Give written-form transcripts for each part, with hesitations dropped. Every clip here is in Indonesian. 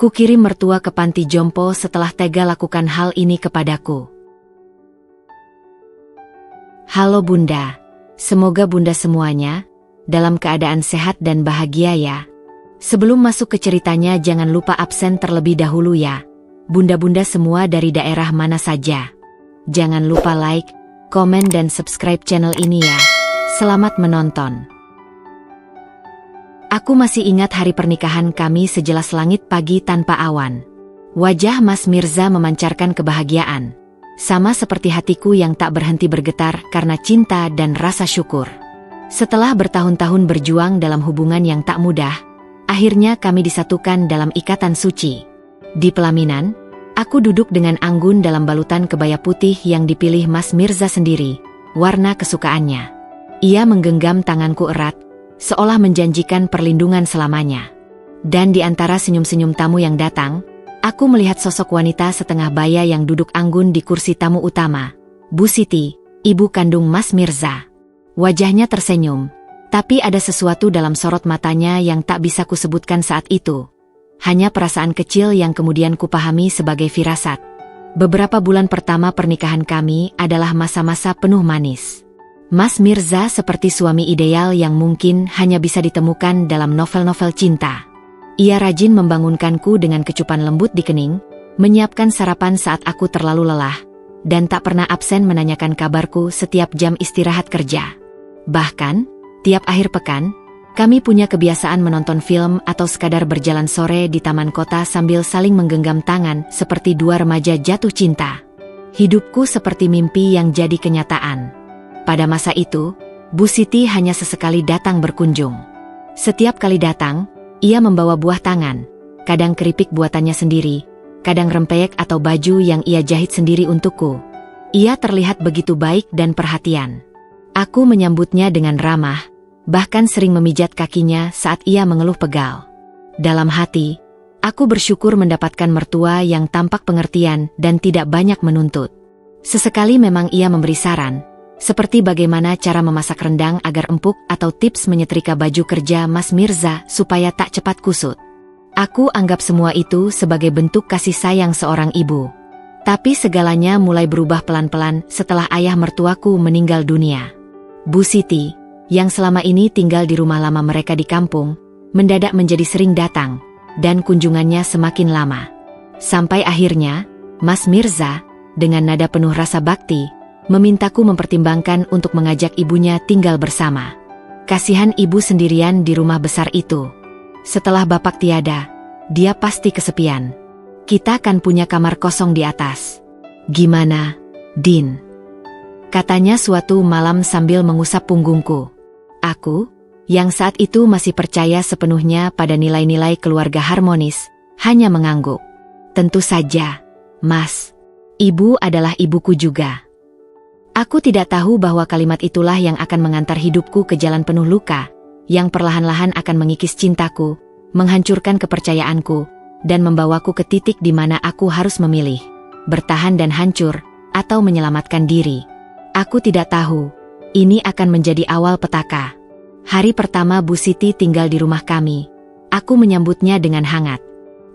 Kukirim mertua ke panti jompo setelah tega lakukan hal ini kepadaku. Halo Bunda, semoga Bunda semuanya dalam keadaan sehat dan bahagia ya. Sebelum masuk ke ceritanya jangan lupa absen terlebih dahulu ya. Bunda-bunda semua dari daerah mana saja. Jangan lupa like, komen dan subscribe channel ini ya. Selamat menonton. Aku masih ingat hari pernikahan kami sejelas langit pagi tanpa awan. Wajah Mas Mirza memancarkan kebahagiaan. Sama seperti hatiku yang tak berhenti bergetar karena cinta dan rasa syukur. Setelah bertahun-tahun berjuang dalam hubungan yang tak mudah, akhirnya kami disatukan dalam ikatan suci. Di pelaminan, aku duduk dengan anggun dalam balutan kebaya putih yang dipilih Mas Mirza sendiri, warna kesukaannya. Ia menggenggam tanganku erat, seolah menjanjikan perlindungan selamanya. Dan di antara senyum-senyum tamu yang datang, aku melihat sosok wanita setengah baya yang duduk anggun di kursi tamu utama. Bu Siti, ibu kandung Mas Mirza. Wajahnya tersenyum, tapi ada sesuatu dalam sorot matanya yang tak bisa kusebutkan saat itu. Hanya perasaan kecil yang kemudian kupahami sebagai firasat. Beberapa bulan pertama pernikahan kami adalah masa-masa penuh manis. Mas Mirza seperti suami ideal yang mungkin hanya bisa ditemukan dalam novel-novel cinta. Ia rajin membangunkanku dengan kecupan lembut di kening, menyiapkan sarapan saat aku terlalu lelah, dan tak pernah absen menanyakan kabarku setiap jam istirahat kerja. Bahkan, tiap akhir pekan, kami punya kebiasaan menonton film atau sekadar berjalan sore di taman kota sambil saling menggenggam tangan seperti dua remaja jatuh cinta. Hidupku seperti mimpi yang jadi kenyataan. Pada masa itu, Bu Siti hanya sesekali datang berkunjung. Setiap kali datang, ia membawa buah tangan, kadang keripik buatannya sendiri, kadang rempeyek atau baju yang ia jahit sendiri untukku. Ia terlihat begitu baik dan perhatian. Aku menyambutnya dengan ramah, bahkan sering memijat kakinya saat ia mengeluh pegal. Dalam hati, aku bersyukur mendapatkan mertua yang tampak pengertian dan tidak banyak menuntut. Sesekali memang ia memberi saran, seperti bagaimana cara memasak rendang agar empuk atau tips menyetrika baju kerja Mas Mirza supaya tak cepat kusut. Aku anggap semua itu sebagai bentuk kasih sayang seorang ibu. Tapi segalanya mulai berubah pelan-pelan setelah ayah mertuaku meninggal dunia. Bu Siti, yang selama ini tinggal di rumah lama mereka di kampung, mendadak menjadi sering datang, dan kunjungannya semakin lama. Sampai akhirnya, Mas Mirza, dengan nada penuh rasa bakti, memintaku mempertimbangkan untuk mengajak ibunya tinggal bersama. Kasihan ibu sendirian di rumah besar itu. Setelah bapak tiada, dia pasti kesepian. Kita kan punya kamar kosong di atas. Gimana, Din? Katanya suatu malam sambil mengusap punggungku. Aku, yang saat itu masih percaya sepenuhnya pada nilai-nilai keluarga harmonis, hanya mengangguk. Tentu saja, Mas. Ibu adalah ibuku juga. Aku tidak tahu bahwa kalimat itulah yang akan mengantar hidupku ke jalan penuh luka, yang perlahan-lahan akan mengikis cintaku, menghancurkan kepercayaanku, dan membawaku ke titik di mana aku harus memilih, bertahan dan hancur, atau menyelamatkan diri. Aku tidak tahu, ini akan menjadi awal petaka. Hari pertama Bu Siti tinggal di rumah kami, aku menyambutnya dengan hangat.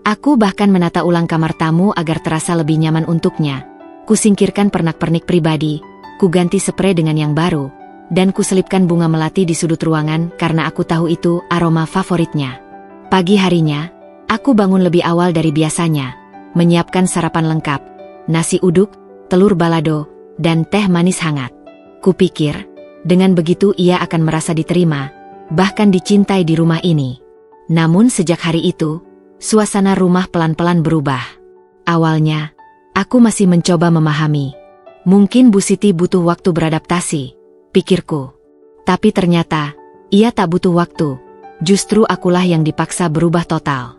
Aku bahkan menata ulang kamar tamu agar terasa lebih nyaman untuknya. Kusingkirkan pernak-pernik pribadi, kuganti sprei dengan yang baru, dan kuselipkan bunga melati di sudut ruangan karena aku tahu itu aroma favoritnya. Pagi harinya, aku bangun lebih awal dari biasanya, menyiapkan sarapan lengkap, nasi uduk, telur balado, dan teh manis hangat. Kupikir, dengan begitu ia akan merasa diterima, bahkan dicintai di rumah ini. Namun sejak hari itu, suasana rumah pelan-pelan berubah. Awalnya, aku masih mencoba memahami. Mungkin Bu Siti butuh waktu beradaptasi, pikirku. Tapi ternyata, ia tak butuh waktu. Justru akulah yang dipaksa berubah total.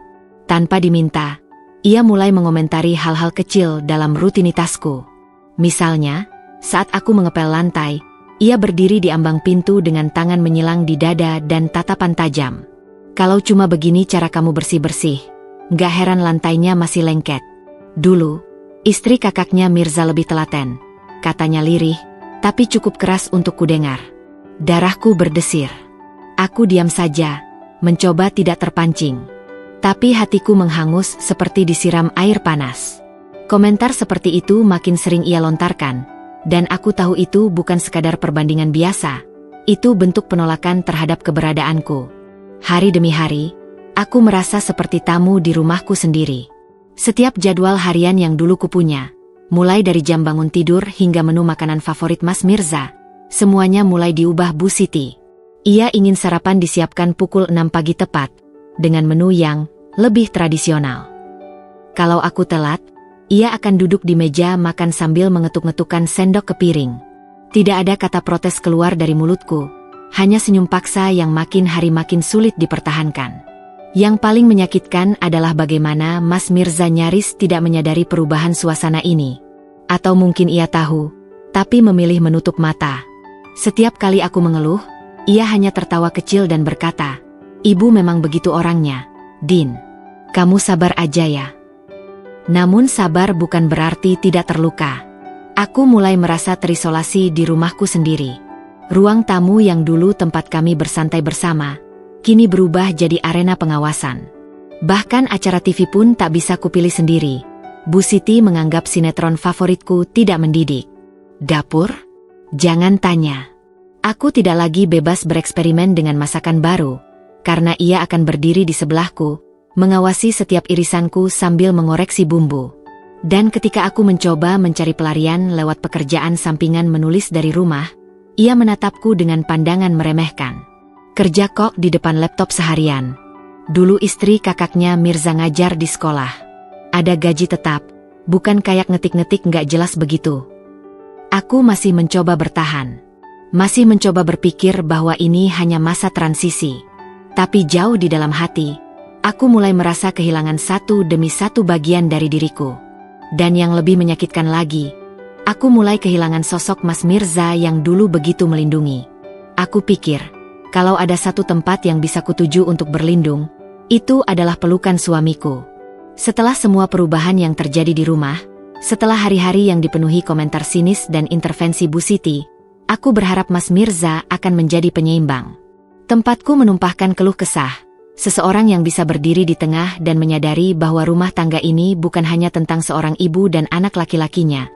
Tanpa diminta, ia mulai mengomentari hal-hal kecil dalam rutinitasku. Misalnya, saat aku mengepel lantai, ia berdiri di ambang pintu dengan tangan menyilang di dada dan tatapan tajam. Kalau cuma begini cara kamu bersih-bersih, gak heran lantainya masih lengket. Dulu, istri kakaknya Mirza lebih telaten. Katanya lirih, tapi cukup keras untuk kudengar. Darahku berdesir. Aku diam saja, mencoba tidak terpancing. Tapi hatiku menghangus seperti disiram air panas. Komentar seperti itu makin sering ia lontarkan, dan aku tahu itu bukan sekadar perbandingan biasa. Itu bentuk penolakan terhadap keberadaanku. Hari demi hari, aku merasa seperti tamu di rumahku sendiri. Setiap jadwal harian yang dulu kupunya, mulai dari jam bangun tidur hingga menu makanan favorit Mas Mirza, semuanya mulai diubah Bu Siti. Ia ingin sarapan disiapkan pukul 6 pagi tepat, dengan menu yang lebih tradisional. Kalau aku telat, ia akan duduk di meja makan sambil mengetuk-ngetukkan sendok ke piring. Tidak ada kata protes keluar dari mulutku, hanya senyum paksa yang makin hari makin sulit dipertahankan. Yang paling menyakitkan adalah bagaimana Mas Mirza nyaris tidak menyadari perubahan suasana ini. Atau mungkin ia tahu, tapi memilih menutup mata. Setiap kali aku mengeluh, ia hanya tertawa kecil dan berkata, "Ibu memang begitu orangnya, Din. Kamu sabar aja ya." Namun sabar bukan berarti tidak terluka. Aku mulai merasa terisolasi di rumahku sendiri. Ruang tamu yang dulu tempat kami bersantai bersama, kini berubah jadi arena pengawasan. Bahkan acara TV pun tak bisa kupilih sendiri. Bu Siti menganggap sinetron favoritku tidak mendidik. Dapur? Jangan tanya. Aku tidak lagi bebas bereksperimen dengan masakan baru, karena ia akan berdiri di sebelahku, mengawasi setiap irisanku sambil mengoreksi bumbu. Dan ketika aku mencoba mencari pelarian lewat pekerjaan sampingan menulis dari rumah, ia menatapku dengan pandangan meremehkan. Kerja kok di depan laptop seharian. Dulu istri kakaknya Mirza ngajar di sekolah. Ada gaji tetap, bukan kayak ngetik-ngetik nggak jelas begitu. Aku masih mencoba bertahan. Masih mencoba berpikir bahwa ini hanya masa transisi. Tapi jauh di dalam hati, aku mulai merasa kehilangan satu demi satu bagian dari diriku. Dan yang lebih menyakitkan lagi, aku mulai kehilangan sosok Mas Mirza yang dulu begitu melindungi. Aku pikir, kalau ada satu tempat yang bisa kutuju untuk berlindung, itu adalah pelukan suamiku. Setelah semua perubahan yang terjadi di rumah, setelah hari-hari yang dipenuhi komentar sinis dan intervensi Bu Siti, aku berharap Mas Mirza akan menjadi penyeimbang. Tempatku menumpahkan keluh kesah. Seseorang yang bisa berdiri di tengah dan menyadari bahwa rumah tangga ini bukan hanya tentang seorang ibu dan anak laki-lakinya,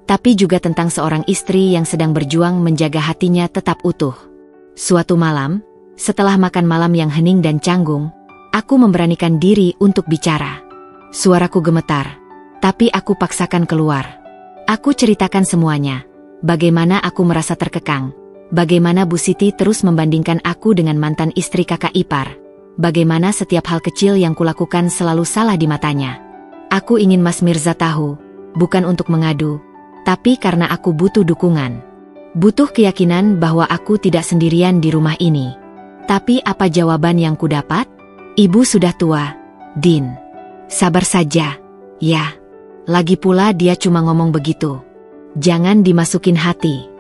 tapi juga tentang seorang istri yang sedang berjuang menjaga hatinya tetap utuh. Suatu malam, setelah makan malam yang hening dan canggung, aku memberanikan diri untuk bicara. Suaraku gemetar, tapi aku paksakan keluar. Aku ceritakan semuanya, bagaimana aku merasa terkekang, bagaimana Bu Siti terus membandingkan aku dengan mantan istri kakak ipar. Bagaimana setiap hal kecil yang kulakukan selalu salah di matanya. Aku ingin Mas Mirza tahu, bukan untuk mengadu, tapi karena aku butuh dukungan. Butuh keyakinan bahwa aku tidak sendirian di rumah ini. Tapi apa jawaban yang kudapat? Ibu sudah tua, Din. Sabar saja, ya. Lagi pula dia cuma ngomong begitu. Jangan dimasukin hati.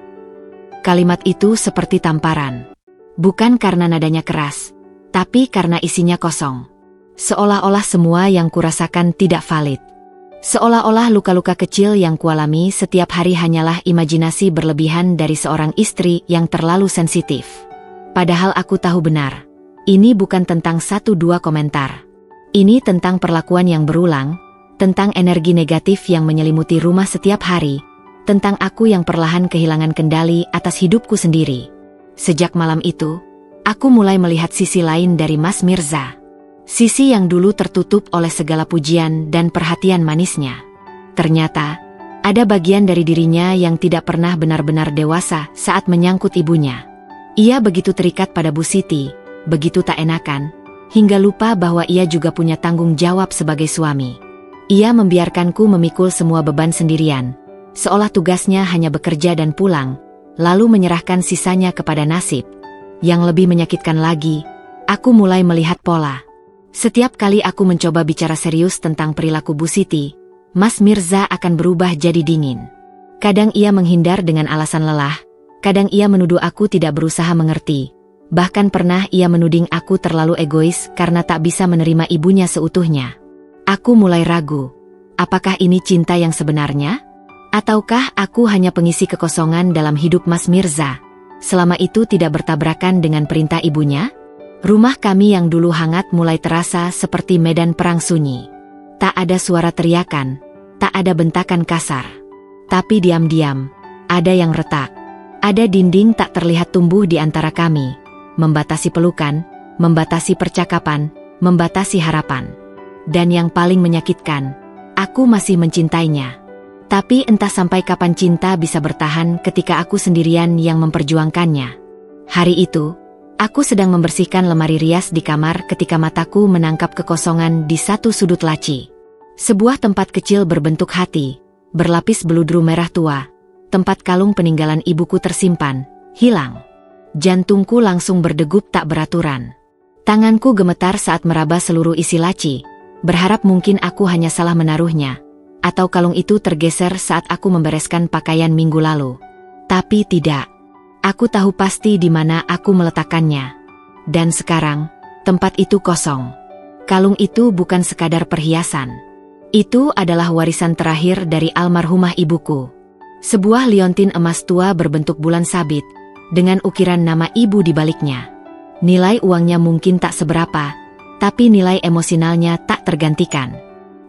Kalimat itu seperti tamparan. Bukan karena nadanya keras, tapi karena isinya kosong. Seolah-olah semua yang kurasakan tidak valid. Seolah-olah luka-luka kecil yang kualami setiap hari hanyalah imajinasi berlebihan dari seorang istri yang terlalu sensitif. Padahal aku tahu benar, ini bukan tentang satu dua komentar. Ini tentang perlakuan yang berulang, tentang energi negatif yang menyelimuti rumah setiap hari, tentang aku yang perlahan kehilangan kendali atas hidupku sendiri. Sejak malam itu, aku mulai melihat sisi lain dari Mas Mirza. Sisi yang dulu tertutup oleh segala pujian dan perhatian manisnya. Ternyata, ada bagian dari dirinya yang tidak pernah benar-benar dewasa saat menyangkut ibunya. Ia begitu terikat pada Bu Siti, begitu tak enakan, hingga lupa bahwa ia juga punya tanggung jawab sebagai suami. Ia membiarkanku memikul semua beban sendirian, seolah tugasnya hanya bekerja dan pulang, lalu menyerahkan sisanya kepada nasib. Yang lebih menyakitkan lagi, aku mulai melihat pola. Setiap kali aku mencoba bicara serius tentang perilaku Bu Siti, Mas Mirza akan berubah jadi dingin. Kadang ia menghindar dengan alasan lelah, kadang ia menuduh aku tidak berusaha mengerti. Bahkan pernah ia menuding aku terlalu egois karena tak bisa menerima ibunya seutuhnya. Aku mulai ragu, apakah ini cinta yang sebenarnya? Ataukah aku hanya pengisi kekosongan dalam hidup Mas Mirza? Selama itu tidak bertabrakan dengan perintah ibunya? Rumah kami yang dulu hangat mulai terasa seperti medan perang sunyi. Tak ada suara teriakan, tak ada bentakan kasar. Tapi diam-diam, ada yang retak. Ada dinding tak terlihat tumbuh di antara kami, membatasi pelukan, membatasi percakapan, membatasi harapan. Dan yang paling menyakitkan, aku masih mencintainya. Tapi entah sampai kapan cinta bisa bertahan ketika aku sendirian yang memperjuangkannya. Hari itu, aku sedang membersihkan lemari rias di kamar ketika mataku menangkap kekosongan di satu sudut laci. Sebuah tempat kecil berbentuk hati, berlapis beludru merah tua. Tempat kalung peninggalan ibuku tersimpan, hilang. Jantungku langsung berdegup tak beraturan. Tanganku gemetar saat meraba seluruh isi laci, berharap mungkin aku hanya salah menaruhnya, atau kalung itu tergeser saat aku membereskan pakaian minggu lalu. Tapi tidak. Aku tahu pasti di mana aku meletakkannya. Dan sekarang, tempat itu kosong. Kalung itu bukan sekadar perhiasan. Itu adalah warisan terakhir dari almarhumah ibuku. Sebuah liontin emas tua berbentuk bulan sabit, dengan ukiran nama ibu di baliknya. Nilai uangnya mungkin tak seberapa, tapi nilai emosionalnya tak tergantikan.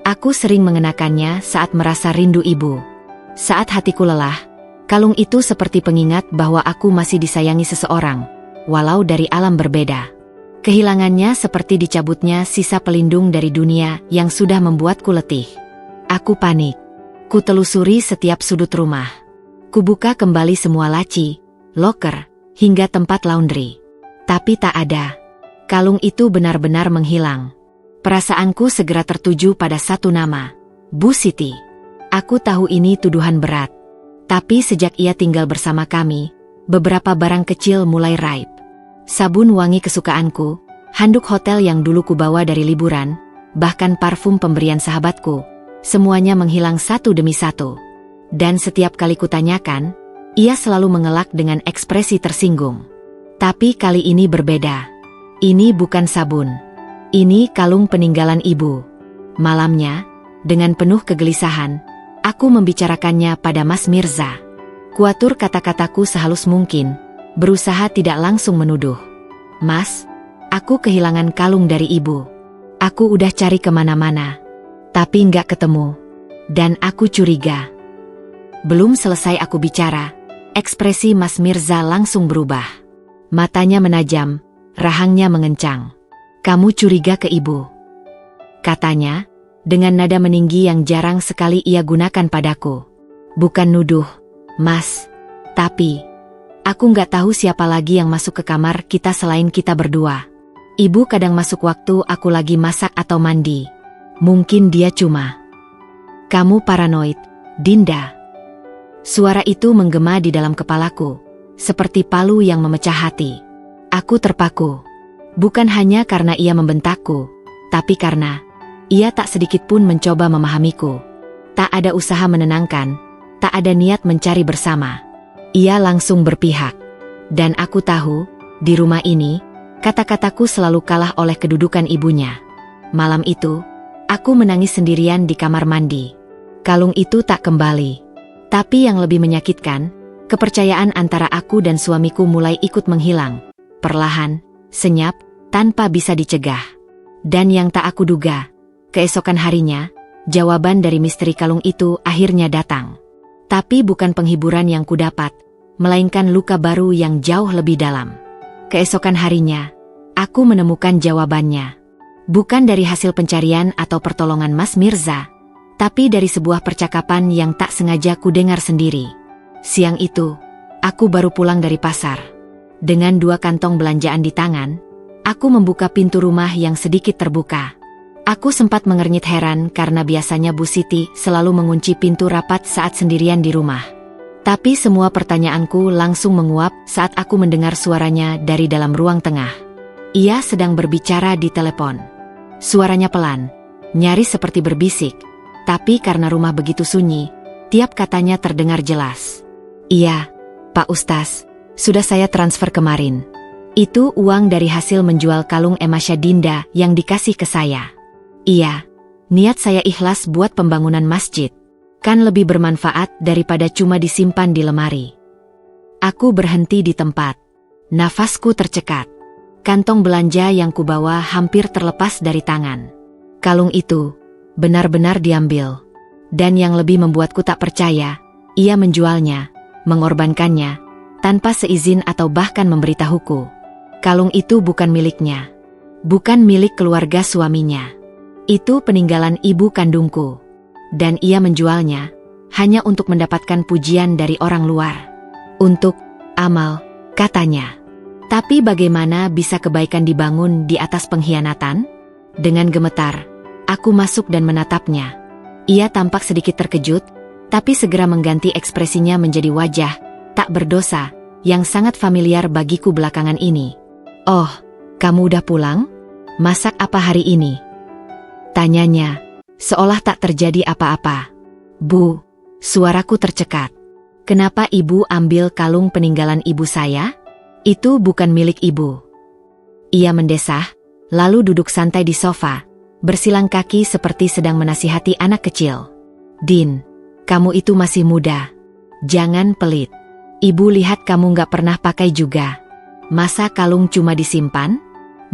Aku sering mengenakannya saat merasa rindu ibu. Saat hatiku lelah, kalung itu seperti pengingat bahwa aku masih disayangi seseorang, walau dari alam berbeda. Kehilangannya seperti dicabutnya sisa pelindung dari dunia yang sudah membuatku letih. Aku panik. Ku telusuri setiap sudut rumah. Ku buka kembali semua laci, loker, hingga tempat laundry. Tapi tak ada. Kalung itu benar-benar menghilang. Perasaanku segera tertuju pada satu nama, Bu Siti. Aku tahu ini tuduhan berat. Tapi sejak ia tinggal bersama kami, beberapa barang kecil mulai raib. Sabun wangi kesukaanku, handuk hotel yang dulu kubawa dari liburan, bahkan parfum pemberian sahabatku. Semuanya menghilang satu demi satu. Dan setiap kali kutanyakan, ia selalu mengelak dengan ekspresi tersinggung. Tapi kali ini berbeda. Ini bukan sabun. Ini kalung peninggalan ibu. Malamnya, dengan penuh kegelisahan, aku membicarakannya pada Mas Mirza. Kuatur kata-kataku sehalus mungkin, berusaha tidak langsung menuduh. Mas, aku kehilangan kalung dari ibu. Aku udah cari kemana-mana. Tapi nggak ketemu. Dan aku curiga. Belum selesai aku bicara, ekspresi Mas Mirza langsung berubah. Matanya menajam, rahangnya mengencang. Kamu curiga ke ibu? Katanya, dengan nada meninggi yang jarang sekali ia gunakan padaku. Bukan nuduh, Mas. Tapi, aku nggak tahu siapa lagi yang masuk ke kamar kita selain kita berdua. Ibu kadang masuk waktu aku lagi masak atau mandi. Mungkin dia cuma... Kamu paranoid, Dinda. Suara itu menggema di dalam kepalaku, seperti palu yang memecah hati. Aku terpaku. Bukan hanya karena ia membentakku, tapi karena ia tak sedikit pun mencoba memahamiku. Tak ada usaha menenangkan, tak ada niat mencari bersama. Ia langsung berpihak. Dan aku tahu, di rumah ini, kata-kataku selalu kalah oleh kedudukan ibunya. Malam itu, aku menangis sendirian di kamar mandi. Kalung itu tak kembali. Tapi yang lebih menyakitkan, kepercayaan antara aku dan suamiku mulai ikut menghilang. Perlahan, senyap, tanpa bisa dicegah. Dan yang tak aku duga, keesokan harinya, jawaban dari misteri kalung itu akhirnya datang. Tapi bukan penghiburan yang kudapat, melainkan luka baru yang jauh lebih dalam. Keesokan harinya, aku menemukan jawabannya. Bukan dari hasil pencarian atau pertolongan Mas Mirza, tapi dari sebuah percakapan yang tak sengaja ku dengar sendiri. Siang itu, aku baru pulang dari pasar. Dengan 2 kantong belanjaan di tangan, aku membuka pintu rumah yang sedikit terbuka. Aku sempat mengernyit heran karena biasanya Bu Siti selalu mengunci pintu rapat saat sendirian di rumah. Tapi semua pertanyaanku langsung menguap saat aku mendengar suaranya dari dalam ruang tengah. Ia sedang berbicara di telepon. Suaranya pelan, nyaris seperti berbisik, tapi karena rumah begitu sunyi, tiap katanya terdengar jelas. Iya, Pak Ustaz, sudah saya transfer kemarin. Itu uang dari hasil menjual kalung emasnya Dinda yang dikasih ke saya. Iya, niat saya ikhlas buat pembangunan masjid. Kan lebih bermanfaat daripada cuma disimpan di lemari. Aku berhenti di tempat. Nafasku tercekat. Kantong belanja yang kubawa hampir terlepas dari tangan. Kalung itu benar-benar diambil. Dan yang lebih membuatku tak percaya, ia menjualnya, mengorbankannya, tanpa seizin atau bahkan memberitahuku. Kalung itu bukan miliknya. Bukan milik keluarga suaminya. Itu peninggalan ibu kandungku. Dan ia menjualnya hanya untuk mendapatkan pujian dari orang luar. Untuk amal, katanya. Tapi bagaimana bisa kebaikan dibangun di atas pengkhianatan? Dengan gemetar, aku masuk dan menatapnya. Ia tampak sedikit terkejut, tapi segera mengganti ekspresinya menjadi wajah tak berdosa yang sangat familiar bagiku belakangan ini. "Oh, kamu udah pulang? Masak apa hari ini?" tanyanya, seolah tak terjadi apa-apa. "Bu," suaraku tercekat. "Kenapa ibu ambil kalung peninggalan ibu saya? Itu bukan milik ibu." Ia mendesah, lalu duduk santai di sofa, bersilang kaki seperti sedang menasihati anak kecil. "Din, kamu itu masih muda. Jangan pelit. Ibu lihat kamu gak pernah pakai juga. Masa kalung cuma disimpan?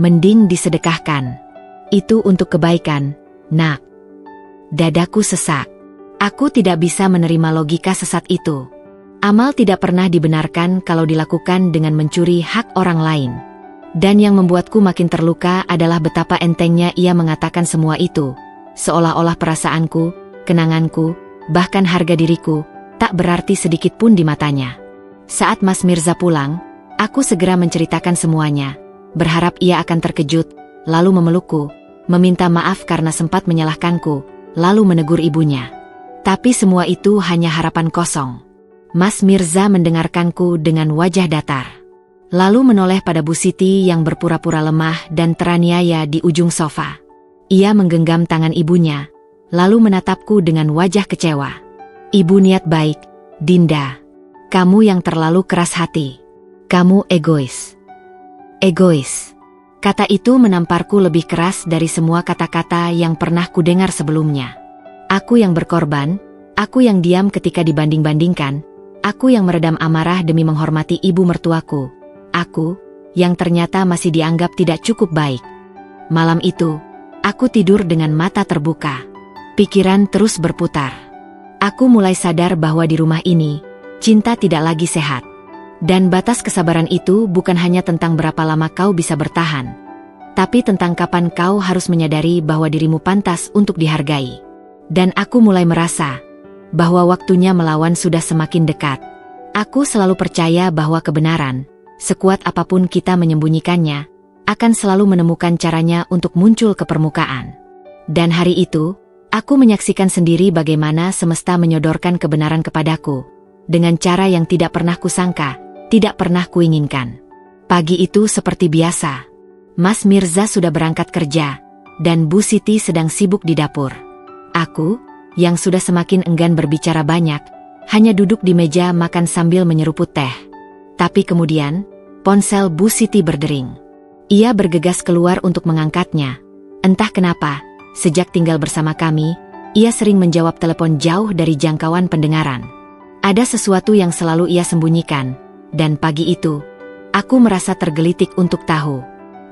Mending disedekahkan. Itu untuk kebaikan, nak." Dadaku sesak. Aku tidak bisa menerima logika sesat itu. Amal tidak pernah dibenarkan kalau dilakukan dengan mencuri hak orang lain. Dan yang membuatku makin terluka adalah betapa entengnya ia mengatakan semua itu, seolah-olah perasaanku, kenanganku, bahkan harga diriku, tak berarti sedikit pun di matanya. Saat Mas Mirza pulang, aku segera menceritakan semuanya, berharap ia akan terkejut, lalu memelukku, meminta maaf karena sempat menyalahkanku, lalu menegur ibunya. Tapi semua itu hanya harapan kosong. Mas Mirza mendengarkanku dengan wajah datar. Lalu menoleh pada Bu Siti yang berpura-pura lemah dan teraniaya di ujung sofa. Ia menggenggam tangan ibunya, lalu menatapku dengan wajah kecewa. "Ibu niat baik, Dinda. Kamu yang terlalu keras hati. Kamu egois." Egois. Kata itu menamparku lebih keras dari semua kata-kata yang pernah kudengar sebelumnya. Aku yang berkorban, aku yang diam ketika dibanding-bandingkan, aku yang meredam amarah demi menghormati ibu mertuaku. Aku, yang ternyata masih dianggap tidak cukup baik. Malam itu, aku tidur dengan mata terbuka. Pikiran terus berputar. Aku mulai sadar bahwa di rumah ini, cinta tidak lagi sehat. Dan batas kesabaran itu bukan hanya tentang berapa lama kau bisa bertahan, tapi tentang kapan kau harus menyadari bahwa dirimu pantas untuk dihargai. Dan aku mulai merasa bahwa waktunya melawan sudah semakin dekat. Aku selalu percaya bahwa kebenaran, sekuat apapun kita menyembunyikannya, akan selalu menemukan caranya untuk muncul ke permukaan. Dan hari itu, aku menyaksikan sendiri bagaimana semesta menyodorkan kebenaran kepadaku, dengan cara yang tidak pernah kusangka, tidak pernah kuinginkan. Pagi itu seperti biasa. Mas Mirza sudah berangkat kerja, dan Bu Siti sedang sibuk di dapur. Aku, yang sudah semakin enggan berbicara banyak, hanya duduk di meja makan sambil menyeruput teh. Tapi kemudian, ponsel Bu Siti berdering. Ia bergegas keluar untuk mengangkatnya. Entah kenapa, sejak tinggal bersama kami, ia sering menjawab telepon jauh dari jangkauan pendengaran. Ada sesuatu yang selalu ia sembunyikan, dan pagi itu, aku merasa tergelitik untuk tahu.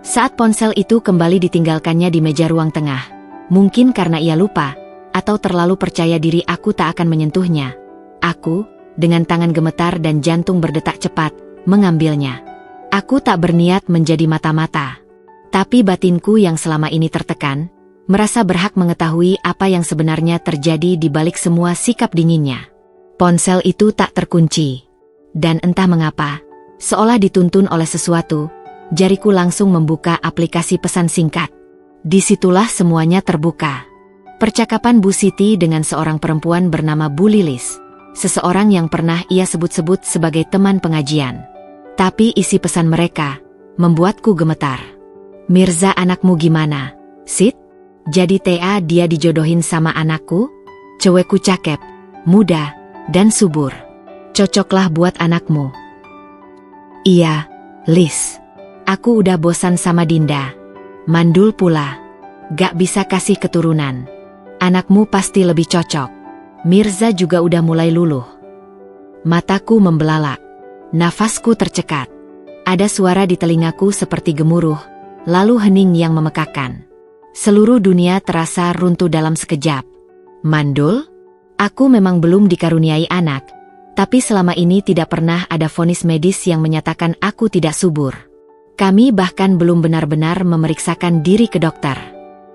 Saat ponsel itu kembali ditinggalkannya di meja ruang tengah, mungkin karena ia lupa, atau terlalu percaya diri aku tak akan menyentuhnya. Aku, dengan tangan gemetar dan jantung berdetak cepat, mengambilnya. Aku tak berniat menjadi mata-mata. Tapi batinku yang selama ini tertekan, merasa berhak mengetahui apa yang sebenarnya terjadi di balik semua sikap dinginnya. Ponsel itu tak terkunci. Dan entah mengapa, seolah dituntun oleh sesuatu, jariku langsung membuka aplikasi pesan singkat. Disitulah semuanya terbuka. Percakapan Bu Siti dengan seorang perempuan bernama Bu Lilis, seseorang yang pernah ia sebut-sebut sebagai teman pengajian. Tapi isi pesan mereka membuatku gemetar. "Mirza, anakmu gimana, Sid? Jadi dia dijodohin sama anakku? Cewekku cakep, muda, dan subur. Cocoklah buat anakmu." "Iya, Lis. Aku udah bosan sama Dinda. Mandul pula. Gak bisa kasih keturunan. Anakmu pasti lebih cocok. Mirza juga udah mulai luluh." Mataku membelalak. Nafasku tercekat. Ada suara di telingaku seperti gemuruh, lalu hening yang memekakan. Seluruh dunia terasa runtuh dalam sekejap. Mandul? Aku memang belum dikaruniai anak, tapi selama ini tidak pernah ada vonis medis yang menyatakan aku tidak subur. Kami bahkan belum benar-benar memeriksakan diri ke dokter.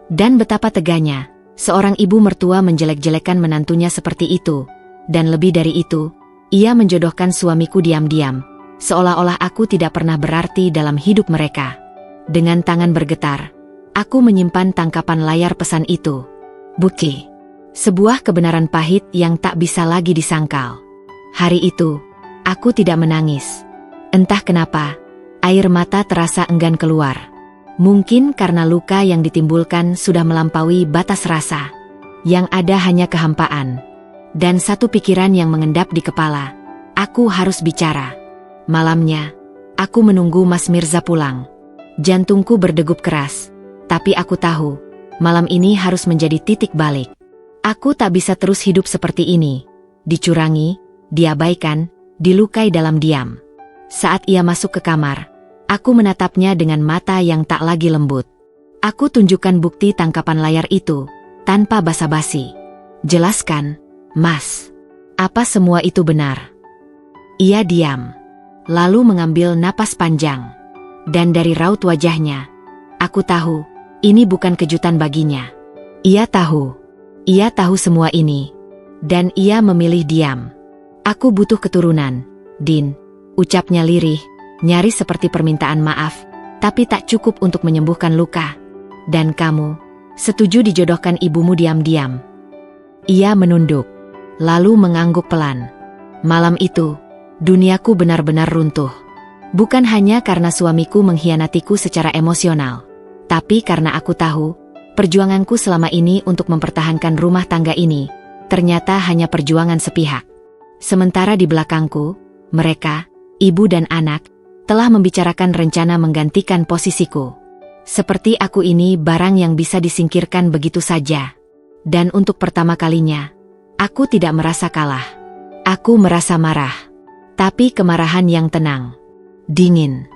Dan betapa teganya, seorang ibu mertua menjelek-jelekan menantunya seperti itu. Dan lebih dari itu, ia menjodohkan suamiku diam-diam, seolah-olah aku tidak pernah berarti dalam hidup mereka. Dengan tangan bergetar, aku menyimpan tangkapan layar pesan itu. Bukti. Sebuah kebenaran pahit yang tak bisa lagi disangkal. Hari itu, aku tidak menangis. Entah kenapa, air mata terasa enggan keluar. Mungkin karena luka yang ditimbulkan sudah melampaui batas rasa. Yang ada hanya kehampaan. Dan satu pikiran yang mengendap di kepala. Aku harus bicara. Malamnya, aku menunggu Mas Mirza pulang. Jantungku berdegup keras. Tapi aku tahu, malam ini harus menjadi titik balik. Aku tak bisa terus hidup seperti ini. Dicurangi, diabaikan, dilukai dalam diam. Saat ia masuk ke kamar, aku menatapnya dengan mata yang tak lagi lembut. Aku tunjukkan bukti tangkapan layar itu, tanpa basa-basi. Jelaskan, Mas. Apa semua itu benar? Ia diam, lalu mengambil napas panjang. Dan dari raut wajahnya, aku tahu, ini bukan kejutan baginya. Ia tahu semua ini. Dan ia memilih diam. Aku butuh keturunan, Din, ucapnya lirih, nyaris seperti permintaan maaf, tapi tak cukup untuk menyembuhkan luka. Dan kamu, setuju dijodohkan ibumu diam-diam? Ia menunduk, lalu mengangguk pelan. Malam itu, duniaku benar-benar runtuh. Bukan hanya karena suamiku mengkhianatiku secara emosional, tapi karena aku tahu, perjuanganku selama ini untuk mempertahankan rumah tangga ini, ternyata hanya perjuangan sepihak. Sementara di belakangku, mereka, ibu dan anak, telah membicarakan rencana menggantikan posisiku. Seperti aku ini barang yang bisa disingkirkan begitu saja. Dan untuk pertama kalinya, aku tidak merasa kalah. Aku merasa marah. Tapi kemarahan yang tenang. Dingin.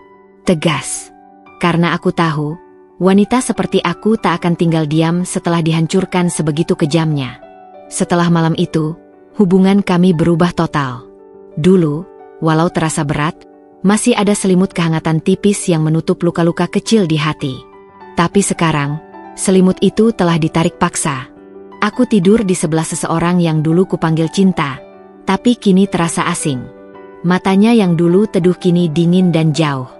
Tegas. Karena aku tahu, wanita seperti aku tak akan tinggal diam setelah dihancurkan sebegitu kejamnya. Setelah malam itu, hubungan kami berubah total. Dulu, walau terasa berat, masih ada selimut kehangatan tipis yang menutup luka-luka kecil di hati. Tapi sekarang, selimut itu telah ditarik paksa. Aku tidur di sebelah seseorang yang dulu kupanggil cinta, tapi kini terasa asing. Matanya yang dulu teduh kini dingin dan jauh.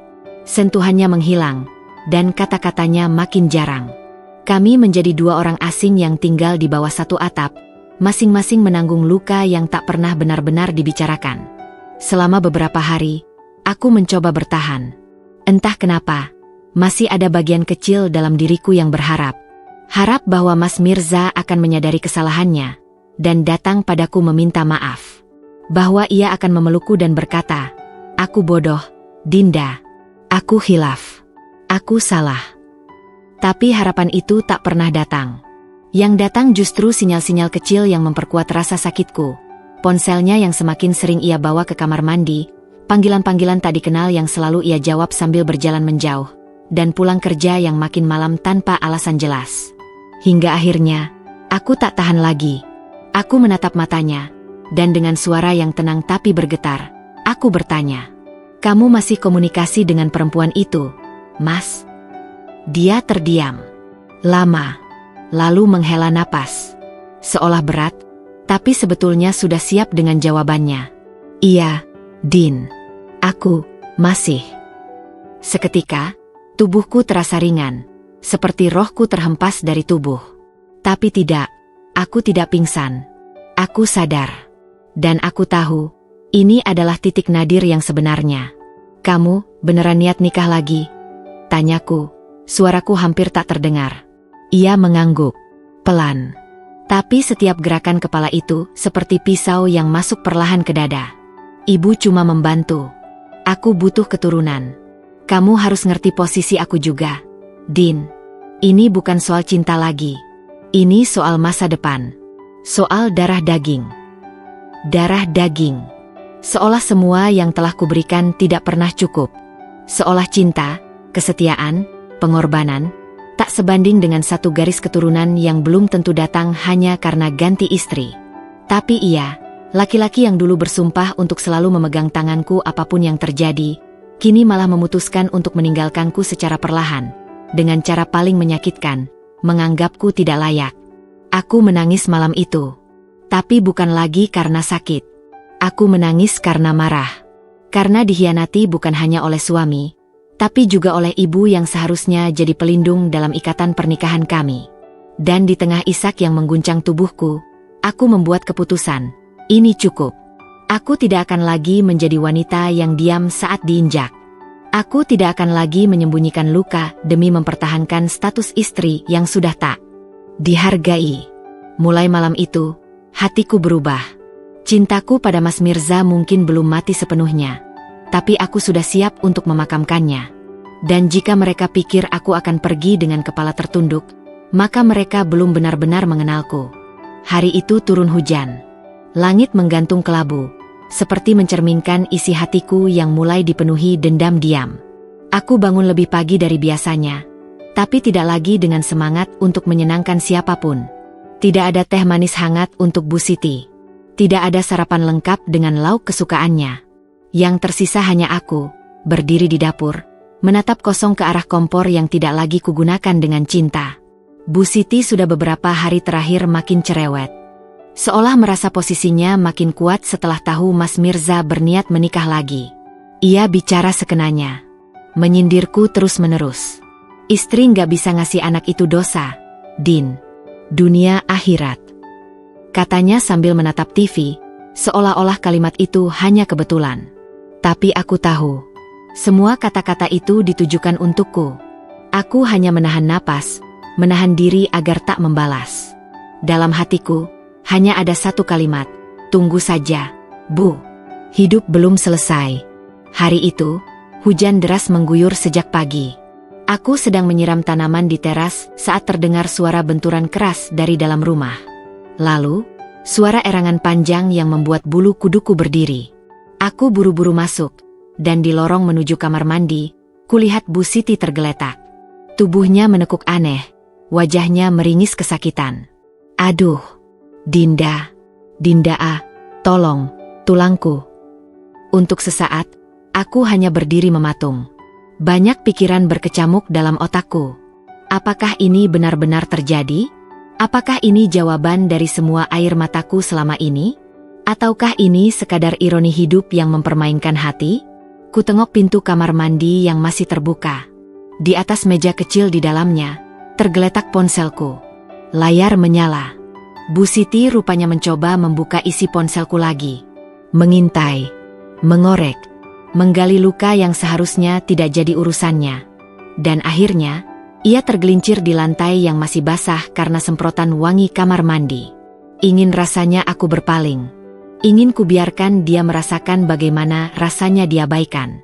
Sentuhannya menghilang, dan kata-katanya makin jarang. Kami menjadi dua orang asing yang tinggal di bawah satu atap, masing-masing menanggung luka yang tak pernah benar-benar dibicarakan. Selama beberapa hari, aku mencoba bertahan. Entah kenapa, masih ada bagian kecil dalam diriku yang berharap. Harap bahwa Mas Mirza akan menyadari kesalahannya, dan datang padaku meminta maaf. Bahwa ia akan memelukku dan berkata, "Aku bodoh, Dinda. Aku khilaf. Aku salah." Tapi harapan itu tak pernah datang. Yang datang justru sinyal-sinyal kecil yang memperkuat rasa sakitku. Ponselnya yang semakin sering ia bawa ke kamar mandi, panggilan-panggilan tak dikenal yang selalu ia jawab sambil berjalan menjauh, dan pulang kerja yang makin malam tanpa alasan jelas. Hingga akhirnya, aku tak tahan lagi. Aku menatap matanya, dan dengan suara yang tenang tapi bergetar, aku bertanya, "Kamu masih komunikasi dengan perempuan itu, Mas?" Dia terdiam. Lama. Lalu menghela napas. Seolah berat, tapi sebetulnya sudah siap dengan jawabannya. "Iya, Din. Aku masih." Seketika, tubuhku terasa ringan. Seperti rohku terhempas dari tubuh. Tapi tidak, aku tidak pingsan. Aku sadar. Dan aku tahu, ini adalah titik nadir yang sebenarnya. "Kamu beneran niat nikah lagi?" Tanyaku, suaraku hampir tak terdengar. Ia mengangguk, pelan. Tapi setiap gerakan kepala itu seperti pisau yang masuk perlahan ke dada. "Ibu cuma membantu. Aku butuh keturunan. Kamu harus ngerti posisi aku juga. Din, ini bukan soal cinta lagi. Ini soal masa depan. Soal darah daging." Darah daging. Seolah semua yang telah kuberikan tidak pernah cukup. Seolah cinta, kesetiaan, pengorbanan, tak sebanding dengan satu garis keturunan yang belum tentu datang hanya karena ganti istri. Tapi ia, laki-laki yang dulu bersumpah untuk selalu memegang tanganku apapun yang terjadi, kini malah memutuskan untuk meninggalkanku secara perlahan, dengan cara paling menyakitkan, menganggapku tidak layak. Aku menangis malam itu. Tapi bukan lagi karena sakit. Aku menangis karena marah. Karena dikhianati bukan hanya oleh suami, tapi juga oleh ibu yang seharusnya jadi pelindung dalam ikatan pernikahan kami. Dan di tengah isak yang mengguncang tubuhku, aku membuat keputusan, ini cukup. Aku tidak akan lagi menjadi wanita yang diam saat diinjak. Aku tidak akan lagi menyembunyikan luka demi mempertahankan status istri yang sudah tak dihargai. Mulai malam itu, hatiku berubah. Cintaku pada Mas Mirza mungkin belum mati sepenuhnya, tapi aku sudah siap untuk memakamkannya. Dan jika mereka pikir aku akan pergi dengan kepala tertunduk, maka mereka belum benar-benar mengenalku. Hari itu turun hujan. Langit menggantung kelabu, seperti mencerminkan isi hatiku yang mulai dipenuhi dendam diam. Aku bangun lebih pagi dari biasanya, tapi tidak lagi dengan semangat untuk menyenangkan siapapun. Tidak ada teh manis hangat untuk Bu Siti. Tidak ada sarapan lengkap dengan lauk kesukaannya. Yang tersisa hanya aku, berdiri di dapur, menatap kosong ke arah kompor yang tidak lagi kugunakan dengan cinta. Bu Siti sudah beberapa hari terakhir makin cerewet. Seolah merasa posisinya makin kuat setelah tahu Mas Mirza berniat menikah lagi. Ia bicara sekenanya. Menyindirku terus-menerus. Istri nggak bisa ngasih anak itu dosa, Din. Dunia akhirat. Katanya sambil menatap TV, seolah-olah kalimat itu hanya kebetulan. Tapi aku tahu, semua kata-kata itu ditujukan untukku. Aku hanya menahan napas, menahan diri agar tak membalas. Dalam hatiku, hanya ada satu kalimat, tunggu saja, Bu. Hidup belum selesai. Hari itu, hujan deras mengguyur sejak pagi. Aku sedang menyiram tanaman di teras saat terdengar suara benturan keras dari dalam rumah. Lalu, suara erangan panjang yang membuat bulu kuduku berdiri. Aku buru-buru masuk, dan di lorong menuju kamar mandi, kulihat Bu Siti tergeletak. Tubuhnya menekuk aneh, wajahnya meringis kesakitan. Aduh, Dinda, tolong, tulangku. Untuk sesaat, aku hanya berdiri mematung. Banyak pikiran berkecamuk dalam otakku. Apakah ini benar-benar terjadi? Apakah ini jawaban dari semua air mataku selama ini? Ataukah ini sekadar ironi hidup yang mempermainkan hati? Kutengok pintu kamar mandi yang masih terbuka. Di atas meja kecil di dalamnya, tergeletak ponselku. Layar menyala. Bu Siti rupanya mencoba membuka isi ponselku lagi. Mengintai, mengorek, menggali luka yang seharusnya tidak jadi urusannya. Dan akhirnya, ia tergelincir di lantai yang masih basah karena semprotan wangi kamar mandi. Ingin rasanya aku berpaling. Ingin kubiarkan dia merasakan bagaimana rasanya diabaikan.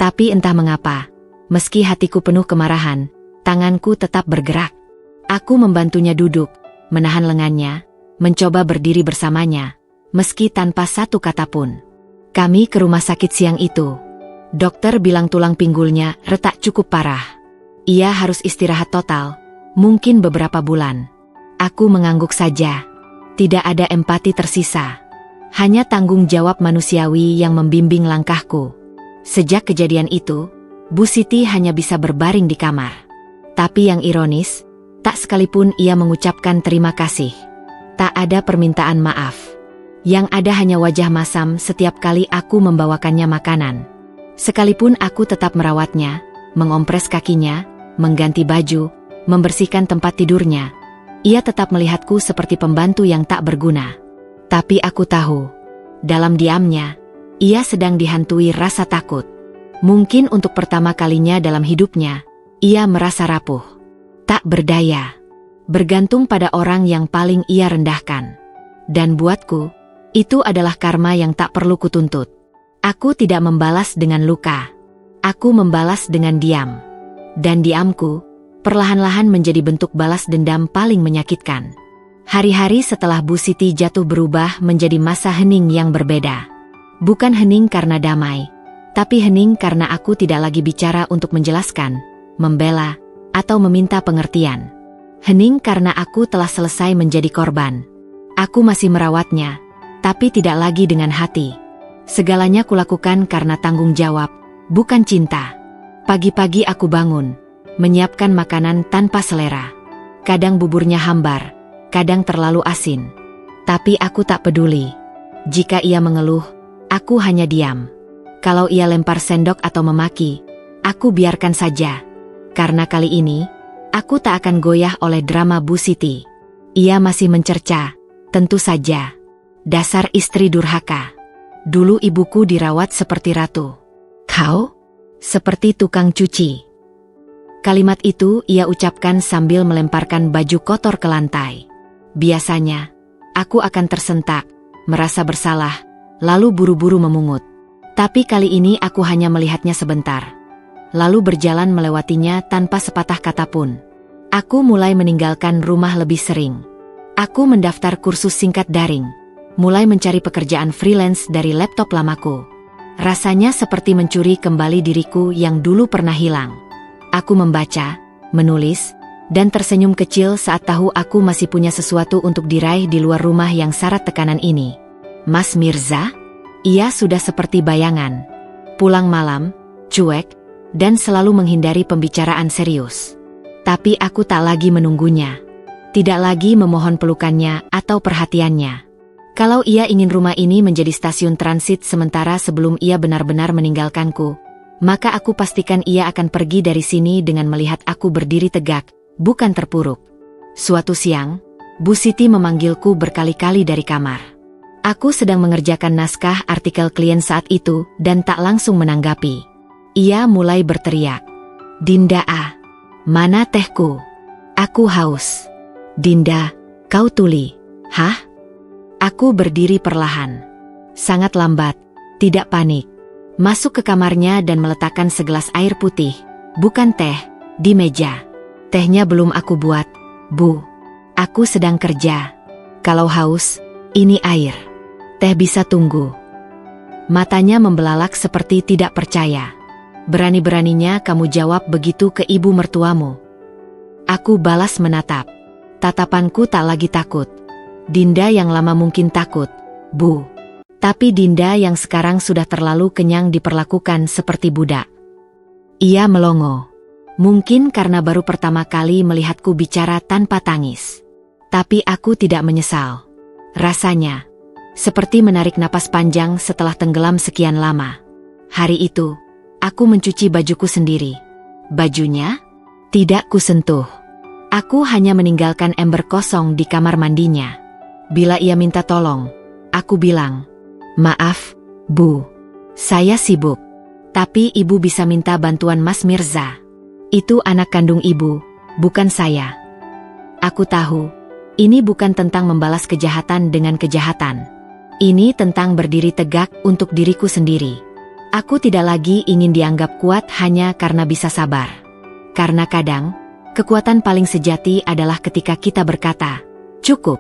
Tapi entah mengapa, meski hatiku penuh kemarahan, tanganku tetap bergerak. Aku membantunya duduk, menahan lengannya, mencoba berdiri bersamanya, meski tanpa satu kata pun. Kami ke rumah sakit siang itu. Dokter bilang tulang pinggulnya retak cukup parah. Ia harus istirahat total, mungkin beberapa bulan. Aku mengangguk saja. Tidak ada empati tersisa. Hanya tanggung jawab manusiawi yang membimbing langkahku. Sejak kejadian itu, Bu Siti hanya bisa berbaring di kamar. Tapi yang ironis, tak sekalipun ia mengucapkan terima kasih. Tak ada permintaan maaf. Yang ada hanya wajah masam setiap kali aku membawakannya makanan. Sekalipun aku tetap merawatnya, mengompres kakinya, mengganti baju, membersihkan tempat tidurnya, ia tetap melihatku seperti pembantu yang tak berguna. Tapi aku tahu, dalam diamnya, ia sedang dihantui rasa takut. Mungkin untuk pertama kalinya dalam hidupnya, ia merasa rapuh, tak berdaya, bergantung pada orang yang paling ia rendahkan. Dan buatku, itu adalah karma yang tak perlu kutuntut. Aku tidak membalas dengan luka. Aku membalas dengan diam. Dan diamku, perlahan-lahan menjadi bentuk balas dendam paling menyakitkan. Hari-hari setelah Bu Siti jatuh berubah menjadi masa hening yang berbeda. Bukan hening karena damai, Tapi hening karena aku tidak lagi bicara untuk menjelaskan, membela, atau meminta pengertian. Hening karena aku telah selesai menjadi korban. Aku masih merawatnya, tapi tidak lagi dengan hati. Segalanya kulakukan karena tanggung jawab, bukan cinta. Pagi-pagi aku bangun, menyiapkan makanan tanpa selera. Kadang buburnya hambar, kadang terlalu asin. Tapi aku tak peduli. Jika ia mengeluh, aku hanya diam. Kalau ia lempar sendok atau memaki, aku biarkan saja. Karena kali ini, aku tak akan goyah oleh drama Bu Siti. Ia masih mencerca, tentu saja. Dasar istri durhaka. Dulu ibuku dirawat seperti ratu. Kau? Seperti tukang cuci. Kalimat itu ia ucapkan sambil melemparkan baju kotor ke lantai. Biasanya, aku akan tersentak, merasa bersalah, lalu buru-buru memungut. Tapi kali ini aku hanya melihatnya sebentar. Lalu berjalan melewatinya tanpa sepatah kata pun. Aku mulai meninggalkan rumah lebih sering. Aku mendaftar kursus singkat daring. Mulai mencari pekerjaan freelance dari laptop lamaku. Rasanya seperti mencuri kembali diriku yang dulu pernah hilang. Aku membaca, menulis, dan tersenyum kecil saat tahu aku masih punya sesuatu untuk diraih di luar rumah yang syarat tekanan ini. Mas Mirza? Ia sudah seperti bayangan. Pulang malam, cuek, dan selalu menghindari pembicaraan serius. Tapi aku tak lagi menunggunya. Tidak lagi memohon pelukannya atau perhatiannya. Kalau ia ingin rumah ini menjadi stasiun transit sementara sebelum ia benar-benar meninggalkanku, maka aku pastikan ia akan pergi dari sini dengan melihat aku berdiri tegak, bukan terpuruk. Suatu siang, Bu Siti memanggilku berkali-kali dari kamar. Aku sedang mengerjakan naskah artikel klien saat itu dan tak langsung menanggapi. Ia mulai berteriak. Dinda mana tehku? Aku haus. Dinda, kau tuli. Hah? Aku berdiri perlahan. Sangat lambat, tidak panik. Masuk ke kamarnya dan meletakkan segelas air putih, bukan teh, di meja. Tehnya belum aku buat, Bu. Aku sedang kerja. Kalau haus, ini air. Teh bisa tunggu. Matanya membelalak seperti tidak percaya. Berani-beraninya kamu jawab begitu ke ibu mertuamu. Aku balas menatap. Tatapanku tak lagi takut. Dinda yang lama mungkin takut, Bu. Tapi Dinda yang sekarang sudah terlalu kenyang diperlakukan seperti budak. Ia melongo. Mungkin karena baru pertama kali melihatku bicara tanpa tangis. Tapi aku tidak menyesal. Rasanya seperti menarik napas panjang setelah tenggelam sekian lama. Hari itu, aku mencuci bajuku sendiri. Bajunya? Tidak kusentuh. Aku hanya meninggalkan ember kosong di kamar mandinya. Bila ia minta tolong, aku bilang, maaf, Bu. Saya sibuk. Tapi ibu bisa minta bantuan Mas Mirza. Itu anak kandung ibu, bukan saya. Aku tahu, ini bukan tentang membalas kejahatan dengan kejahatan. Ini tentang berdiri tegak untuk diriku sendiri. Aku tidak lagi ingin dianggap kuat hanya karena bisa sabar. Karena kadang, kekuatan paling sejati adalah ketika kita berkata, cukup.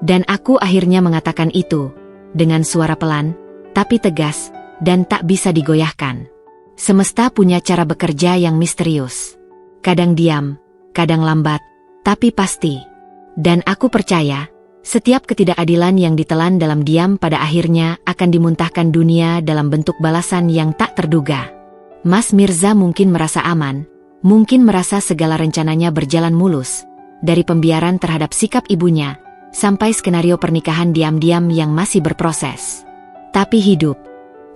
Dan aku akhirnya mengatakan itu, dengan suara pelan, tapi tegas, dan tak bisa digoyahkan. Semesta punya cara bekerja yang misterius. Kadang diam, kadang lambat, tapi pasti. Dan aku percaya, setiap ketidakadilan yang ditelan dalam diam pada akhirnya akan dimuntahkan dunia dalam bentuk balasan yang tak terduga. Mas Mirza mungkin merasa aman, mungkin merasa segala rencananya berjalan mulus, dari pembiaran terhadap sikap ibunya, sampai skenario pernikahan diam-diam yang masih berproses. Tapi hidup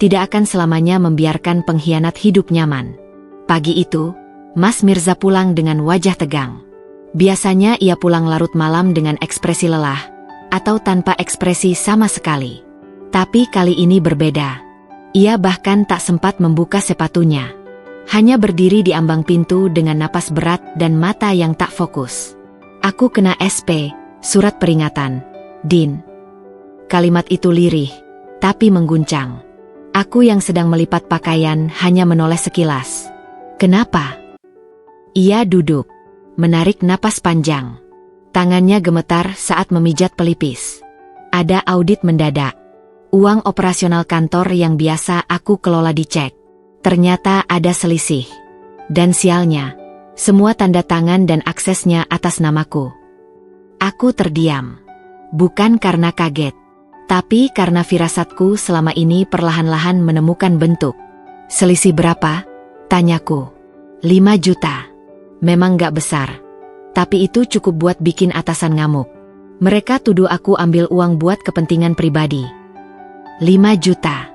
tidak akan selamanya membiarkan pengkhianat hidup nyaman. Pagi itu, Mas Mirza pulang dengan wajah tegang. Biasanya ia pulang larut malam dengan ekspresi lelah, atau tanpa ekspresi sama sekali. Tapi kali ini berbeda. Ia bahkan tak sempat membuka sepatunya. Hanya berdiri di ambang pintu dengan napas berat dan mata yang tak fokus. Aku kena SP, surat peringatan. Din. Kalimat itu lirih, tapi mengguncang. Aku yang sedang melipat pakaian hanya menoleh sekilas. Kenapa? Ia duduk, menarik napas panjang. Tangannya gemetar saat memijat pelipis. Ada audit mendadak. Uang operasional kantor yang biasa aku kelola dicek. Ternyata ada selisih. Dan sialnya, semua tanda tangan dan aksesnya atas namaku. Aku terdiam. Bukan karena kaget, tapi karena firasatku selama ini perlahan-lahan menemukan bentuk. Selisih berapa? Tanyaku. 5 juta. Memang gak besar, tapi itu cukup buat bikin atasan ngamuk. Mereka tuduh aku ambil uang buat kepentingan pribadi. 5 juta.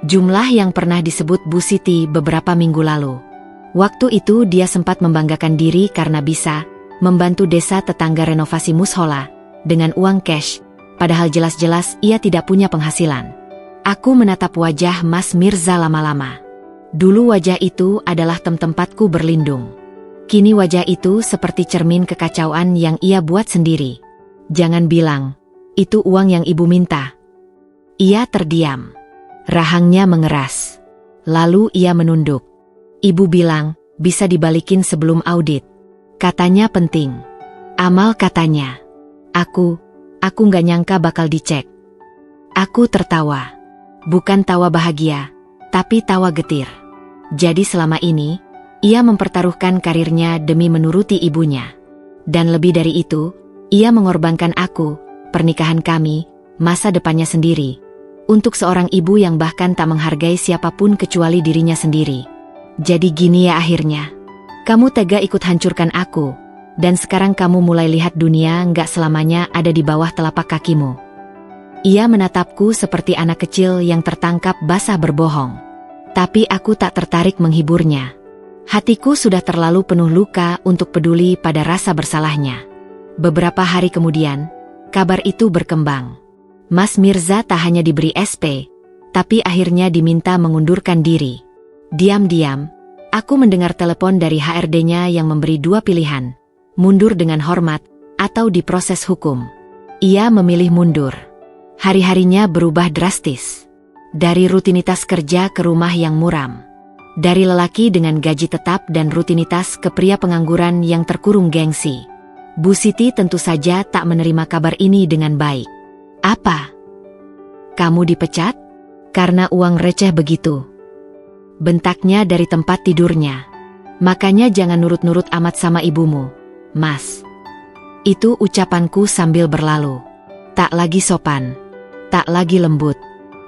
Jumlah yang pernah disebut Bu Siti beberapa minggu lalu. Waktu itu dia sempat membanggakan diri karena bisa membantu desa tetangga renovasi mushola dengan uang cash, padahal jelas-jelas ia tidak punya penghasilan. Aku menatap wajah Mas Mirza lama-lama. Dulu wajah itu adalah tempatku berlindung. Kini wajah itu seperti cermin kekacauan yang ia buat sendiri. Jangan bilang, itu uang yang ibu minta. Ia terdiam. Rahangnya mengeras. Lalu ia menunduk. Ibu bilang, bisa dibalikin sebelum audit. Katanya penting. Amal katanya. Aku gak nyangka bakal dicek. Aku tertawa. Bukan tawa bahagia, tapi tawa getir. Jadi selama ini, ia mempertaruhkan karirnya demi menuruti ibunya. Dan lebih dari itu, ia mengorbankan aku, pernikahan kami, masa depannya sendiri. Untuk seorang ibu yang bahkan tak menghargai siapapun kecuali dirinya sendiri. Jadi gini ya akhirnya. Kamu tega ikut hancurkan aku. Dan sekarang kamu mulai lihat dunia nggak selamanya ada di bawah telapak kakimu. Ia menatapku seperti anak kecil yang tertangkap basah berbohong. Tapi aku tak tertarik menghiburnya. Hatiku sudah terlalu penuh luka untuk peduli pada rasa bersalahnya. Beberapa hari kemudian, kabar itu berkembang. Mas Mirza tak hanya diberi SP, tapi akhirnya diminta mengundurkan diri. Diam-diam, aku mendengar telepon dari HRD-nya yang memberi 2 pilihan, mundur dengan hormat, atau diproses hukum. Ia memilih mundur. Hari-harinya berubah drastis. Dari rutinitas kerja ke rumah yang muram. Dari lelaki dengan gaji tetap dan rutinitas ke pria pengangguran yang terkurung gengsi. Bu Siti tentu saja tak menerima kabar ini dengan baik. Apa? Kamu dipecat? Karena uang receh begitu? Bentaknya dari tempat tidurnya. Makanya jangan nurut-nurut amat sama ibumu, Mas. Itu ucapanku sambil berlalu. Tak lagi sopan. Tak lagi lembut.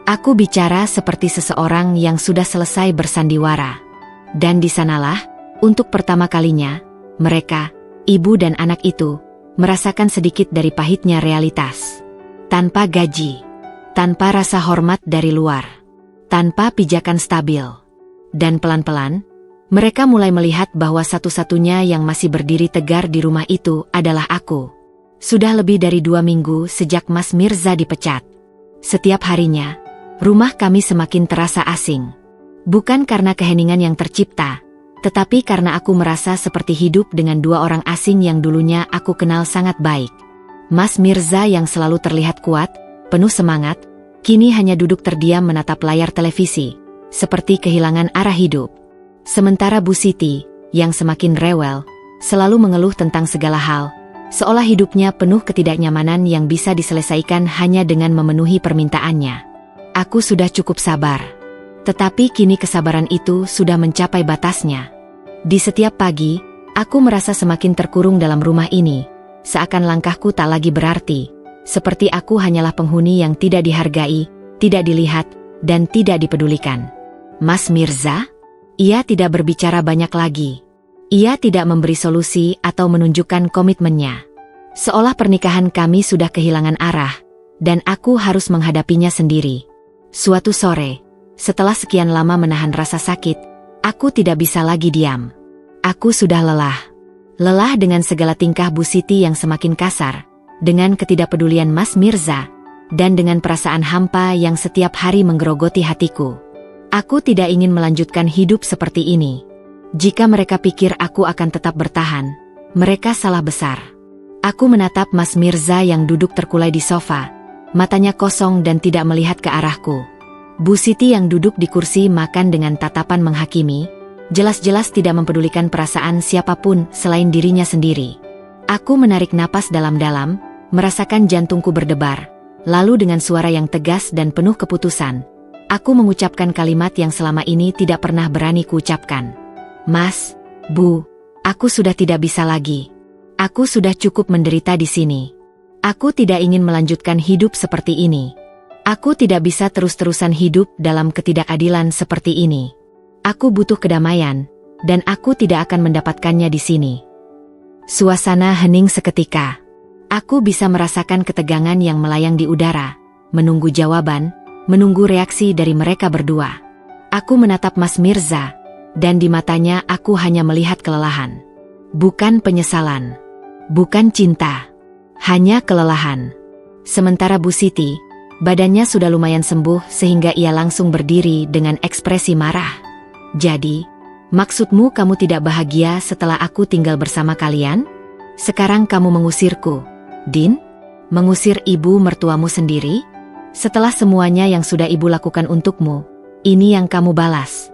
Aku bicara seperti seseorang yang sudah selesai bersandiwara. Dan di sanalah, untuk pertama kalinya, mereka, ibu dan anak itu, merasakan sedikit dari pahitnya realitas. Tanpa gaji, tanpa rasa hormat dari luar, tanpa pijakan stabil. Dan pelan-pelan, mereka mulai melihat bahwa satu-satunya yang masih berdiri tegar di rumah itu adalah aku. Sudah lebih dari 2 minggu sejak Mas Mirza dipecat. Setiap harinya, rumah kami semakin terasa asing. Bukan karena keheningan yang tercipta, tetapi karena aku merasa seperti hidup dengan 2 orang asing yang dulunya aku kenal sangat baik. Mas Mirza yang selalu terlihat kuat, penuh semangat, kini hanya duduk terdiam menatap layar televisi, seperti kehilangan arah hidup. Sementara Bu Siti, yang semakin rewel, selalu mengeluh tentang segala hal, seolah hidupnya penuh ketidaknyamanan yang bisa diselesaikan hanya dengan memenuhi permintaannya. Aku sudah cukup sabar. Tetapi kini kesabaran itu sudah mencapai batasnya. Di setiap pagi, aku merasa semakin terkurung dalam rumah ini. Seakan langkahku tak lagi berarti, seperti aku hanyalah penghuni yang tidak dihargai, tidak dilihat, dan tidak dipedulikan. Mas Mirza? Ia tidak berbicara banyak lagi. Ia tidak memberi solusi atau menunjukkan komitmennya. Seolah pernikahan kami sudah kehilangan arah, dan aku harus menghadapinya sendiri. Suatu sore, setelah sekian lama menahan rasa sakit, aku tidak bisa lagi diam. Aku sudah lelah. Lelah dengan segala tingkah Bu Siti yang semakin kasar, dengan ketidakpedulian Mas Mirza, dan dengan perasaan hampa yang setiap hari menggerogoti hatiku. Aku tidak ingin melanjutkan hidup seperti ini. Jika mereka pikir aku akan tetap bertahan, mereka salah besar. Aku menatap Mas Mirza yang duduk terkulai di sofa, matanya kosong dan tidak melihat ke arahku. Bu Siti yang duduk di kursi makan dengan tatapan menghakimi, jelas-jelas tidak mempedulikan perasaan siapapun selain dirinya sendiri. Aku menarik napas dalam-dalam, merasakan jantungku berdebar, lalu dengan suara yang tegas dan penuh keputusan, Aku mengucapkan kalimat yang selama ini tidak pernah berani kuucapkan. Mas, Bu, aku sudah tidak bisa lagi. Aku sudah cukup menderita di sini. Aku tidak ingin melanjutkan hidup seperti ini. Aku tidak bisa terus-terusan hidup dalam ketidakadilan seperti ini. Aku butuh kedamaian, dan aku tidak akan mendapatkannya di sini. Suasana hening seketika. Aku bisa merasakan ketegangan yang melayang di udara, menunggu jawaban, menunggu reaksi dari mereka berdua. Aku menatap Mas Mirza, dan di matanya aku hanya melihat kelelahan. Bukan penyesalan, bukan cinta, hanya kelelahan. Sementara Bu Siti, badannya sudah lumayan sembuh sehingga ia langsung berdiri dengan ekspresi marah. Jadi, maksudmu kamu tidak bahagia setelah aku tinggal bersama kalian? Sekarang kamu mengusirku, Din? Mengusir ibu mertuamu sendiri? Setelah semuanya yang sudah ibu lakukan untukmu, ini yang kamu balas.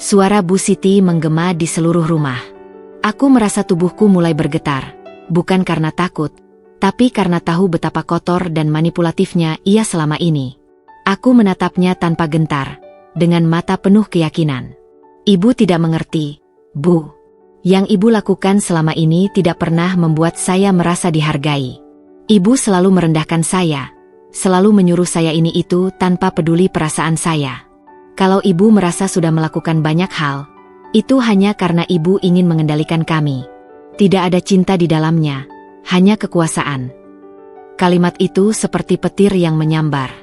Suara Bu Siti menggema di seluruh rumah. Aku merasa tubuhku mulai bergetar, bukan karena takut, tapi karena tahu betapa kotor dan manipulatifnya ia selama ini. Aku menatapnya tanpa gentar, dengan mata penuh keyakinan. Ibu tidak mengerti, Bu. Yang ibu lakukan selama ini tidak pernah membuat saya merasa dihargai. Ibu selalu merendahkan saya, selalu menyuruh saya ini itu tanpa peduli perasaan saya. Kalau ibu merasa sudah melakukan banyak hal, itu hanya karena ibu ingin mengendalikan kami. Tidak ada cinta di dalamnya, hanya kekuasaan. Kalimat itu seperti petir yang menyambar.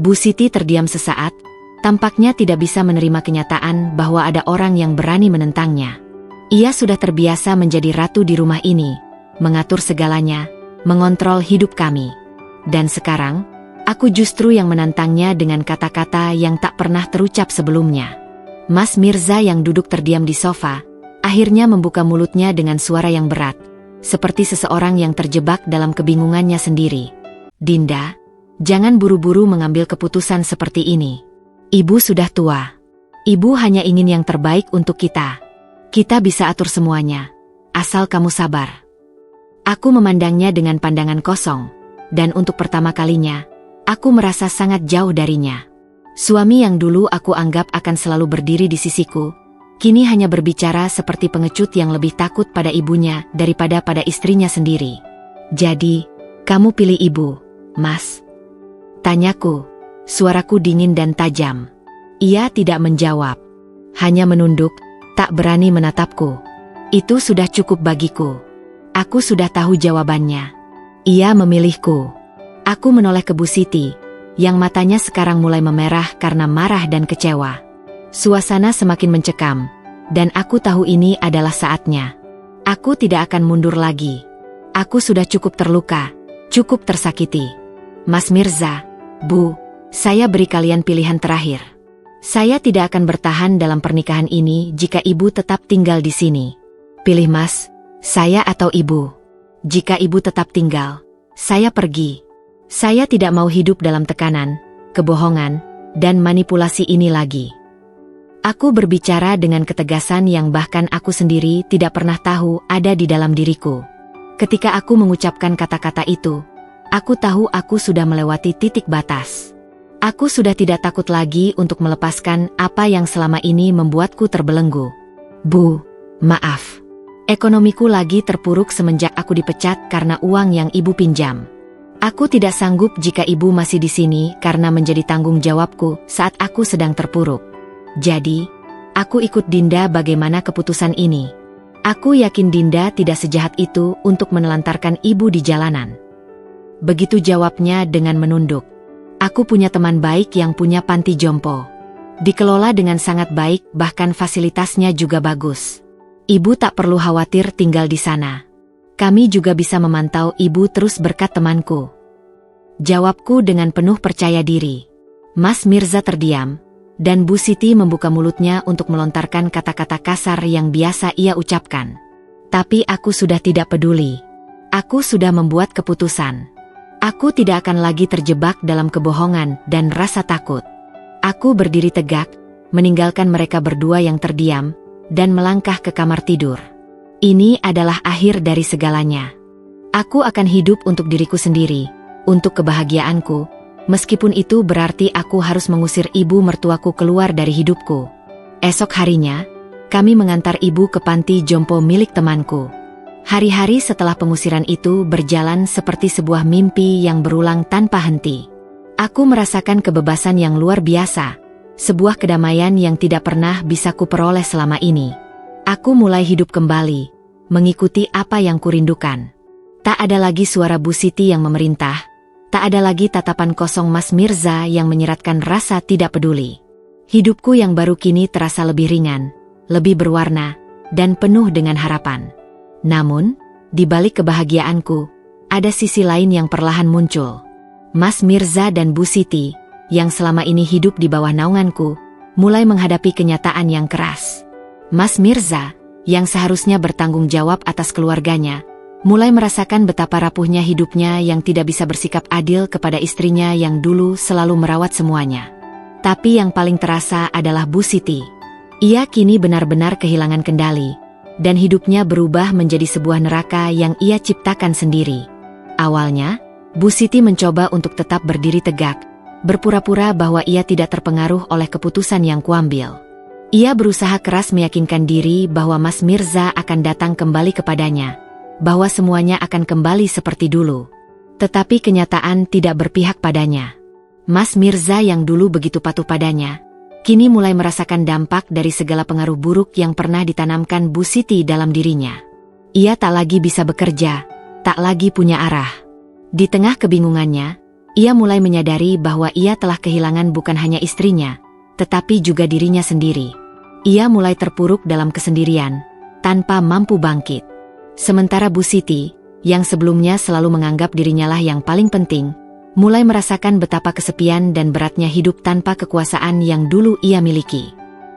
Bu Siti terdiam sesaat, tampaknya tidak bisa menerima kenyataan bahwa ada orang yang berani menentangnya. Ia sudah terbiasa menjadi ratu di rumah ini, mengatur segalanya, mengontrol hidup kami. Dan sekarang, aku justru yang menantangnya dengan kata-kata yang tak pernah terucap sebelumnya. Mas Mirza yang duduk terdiam di sofa, akhirnya membuka mulutnya dengan suara yang berat, seperti seseorang yang terjebak dalam kebingungannya sendiri. Dinda, jangan buru-buru mengambil keputusan seperti ini. Ibu sudah tua. Ibu hanya ingin yang terbaik untuk kita. Kita bisa atur semuanya, asal kamu sabar. Aku memandangnya dengan pandangan kosong, dan untuk pertama kalinya, aku merasa sangat jauh darinya. Suami yang dulu aku anggap akan selalu berdiri di sisiku, kini hanya berbicara seperti pengecut yang lebih takut pada ibunya daripada pada istrinya sendiri. Jadi, kamu pilih ibu, Mas? Tanyaku, suaraku dingin dan tajam. Ia tidak menjawab, hanya menunduk, tak berani menatapku. Itu sudah cukup bagiku. Aku sudah tahu jawabannya. Ia memilihku. Aku menoleh ke Bu Siti, yang matanya sekarang mulai memerah karena marah dan kecewa. Suasana semakin mencekam, dan aku tahu ini adalah saatnya. Aku tidak akan mundur lagi. Aku sudah cukup terluka, cukup tersakiti. Mas Mirza, Bu, saya beri kalian pilihan terakhir. Saya tidak akan bertahan dalam pernikahan ini jika ibu tetap tinggal di sini. Pilih Mas, saya atau ibu. Jika ibu tetap tinggal, saya pergi. Saya tidak mau hidup dalam tekanan, kebohongan, dan manipulasi ini lagi. Aku berbicara dengan ketegasan yang bahkan aku sendiri tidak pernah tahu ada di dalam diriku. Ketika aku mengucapkan kata-kata itu, aku tahu aku sudah melewati titik batas. Aku sudah tidak takut lagi untuk melepaskan apa yang selama ini membuatku terbelenggu. Bu, maaf. Ekonomiku lagi terpuruk semenjak aku dipecat karena uang yang ibu pinjam. Aku tidak sanggup jika ibu masih di sini karena menjadi tanggung jawabku saat aku sedang terpuruk. Jadi, aku ikut Dinda bagaimana keputusan ini. Aku yakin Dinda tidak sejahat itu untuk menelantarkan ibu di jalanan. Begitu jawabnya dengan menunduk. Aku punya teman baik yang punya panti jompo. Dikelola dengan sangat baik, bahkan fasilitasnya juga bagus. Ibu tak perlu khawatir tinggal di sana. Kami juga bisa memantau ibu terus berkat temanku. Jawabku dengan penuh percaya diri. Mas Mirza terdiam, dan Bu Siti membuka mulutnya untuk melontarkan kata-kata kasar yang biasa ia ucapkan. Tapi aku sudah tidak peduli. Aku sudah membuat keputusan. Aku tidak akan lagi terjebak dalam kebohongan dan rasa takut. Aku berdiri tegak, meninggalkan mereka berdua yang terdiam, dan melangkah ke kamar tidur. Ini adalah akhir dari segalanya. Aku akan hidup untuk diriku sendiri, untuk kebahagiaanku, Meskipun itu berarti aku harus mengusir ibu mertuaku keluar dari hidupku. Esok harinya, kami mengantar ibu ke panti jompo milik temanku. Hari-hari setelah pengusiran itu berjalan seperti sebuah mimpi yang berulang tanpa henti. Aku merasakan kebebasan yang luar biasa, sebuah kedamaian yang tidak pernah bisa kuperoleh selama ini. Aku mulai hidup kembali, mengikuti apa yang kurindukan. Tak ada lagi suara Bu Siti yang memerintah, tak ada lagi tatapan kosong Mas Mirza yang menyeratkan rasa tidak peduli. Hidupku yang baru kini terasa lebih ringan, lebih berwarna, dan penuh dengan harapan. Namun, di balik kebahagiaanku, ada sisi lain yang perlahan muncul. Mas Mirza dan Bu Siti, yang selama ini hidup di bawah naunganku, mulai menghadapi kenyataan yang keras. Mas Mirza, yang seharusnya bertanggung jawab atas keluarganya, mulai merasakan betapa rapuhnya hidupnya yang tidak bisa bersikap adil kepada istrinya yang dulu selalu merawat semuanya. Tapi yang paling terasa adalah Bu Siti. Ia kini benar-benar kehilangan kendali, dan hidupnya berubah menjadi sebuah neraka yang ia ciptakan sendiri. Awalnya, Bu Siti mencoba untuk tetap berdiri tegak, berpura-pura bahwa ia tidak terpengaruh oleh keputusan yang kuambil. Ia berusaha keras meyakinkan diri bahwa Mas Mirza akan datang kembali kepadanya, bahwa semuanya akan kembali seperti dulu. Tetapi kenyataan tidak berpihak padanya. Mas Mirza yang dulu begitu patuh padanya, kini mulai merasakan dampak dari segala pengaruh buruk yang pernah ditanamkan Bu Siti dalam dirinya. Ia tak lagi bisa bekerja, tak lagi punya arah. Di tengah kebingungannya, ia mulai menyadari bahwa ia telah kehilangan bukan hanya istrinya, tetapi juga dirinya sendiri. Ia mulai terpuruk dalam kesendirian, tanpa mampu bangkit. Sementara Bu Siti, yang sebelumnya selalu menganggap dirinya lah yang paling penting, mulai merasakan betapa kesepian dan beratnya hidup tanpa kekuasaan yang dulu ia miliki.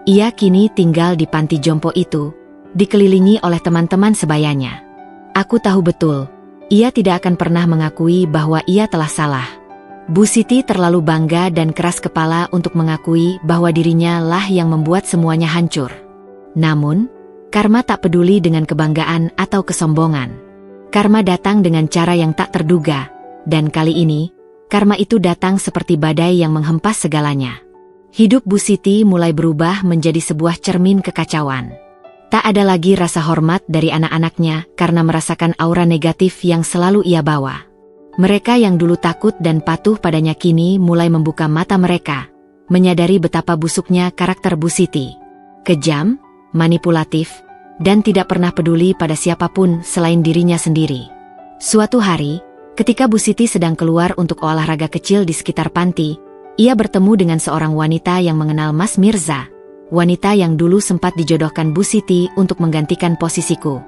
Ia kini tinggal di panti jompo itu, dikelilingi oleh teman-teman sebayanya. Aku tahu betul, ia tidak akan pernah mengakui bahwa ia telah salah. Bu Siti terlalu bangga dan keras kepala untuk mengakui bahwa dirinya lah yang membuat semuanya hancur. Namun, karma tak peduli dengan kebanggaan atau kesombongan. Karma datang dengan cara yang tak terduga, dan kali ini, karma itu datang seperti badai yang menghempas segalanya. Hidup Bu Siti mulai berubah menjadi sebuah cermin kekacauan. Tak ada lagi rasa hormat dari anak-anaknya karena merasakan aura negatif yang selalu ia bawa. Mereka yang dulu takut dan patuh padanya kini mulai membuka mata mereka, menyadari betapa busuknya karakter Bu Siti. Kejam, manipulatif, dan tidak pernah peduli pada siapapun selain dirinya sendiri. Suatu hari, ketika Bu Siti sedang keluar untuk olahraga kecil di sekitar panti, ia bertemu dengan seorang wanita yang mengenal Mas Mirza, wanita yang dulu sempat dijodohkan Bu Siti untuk menggantikan posisiku.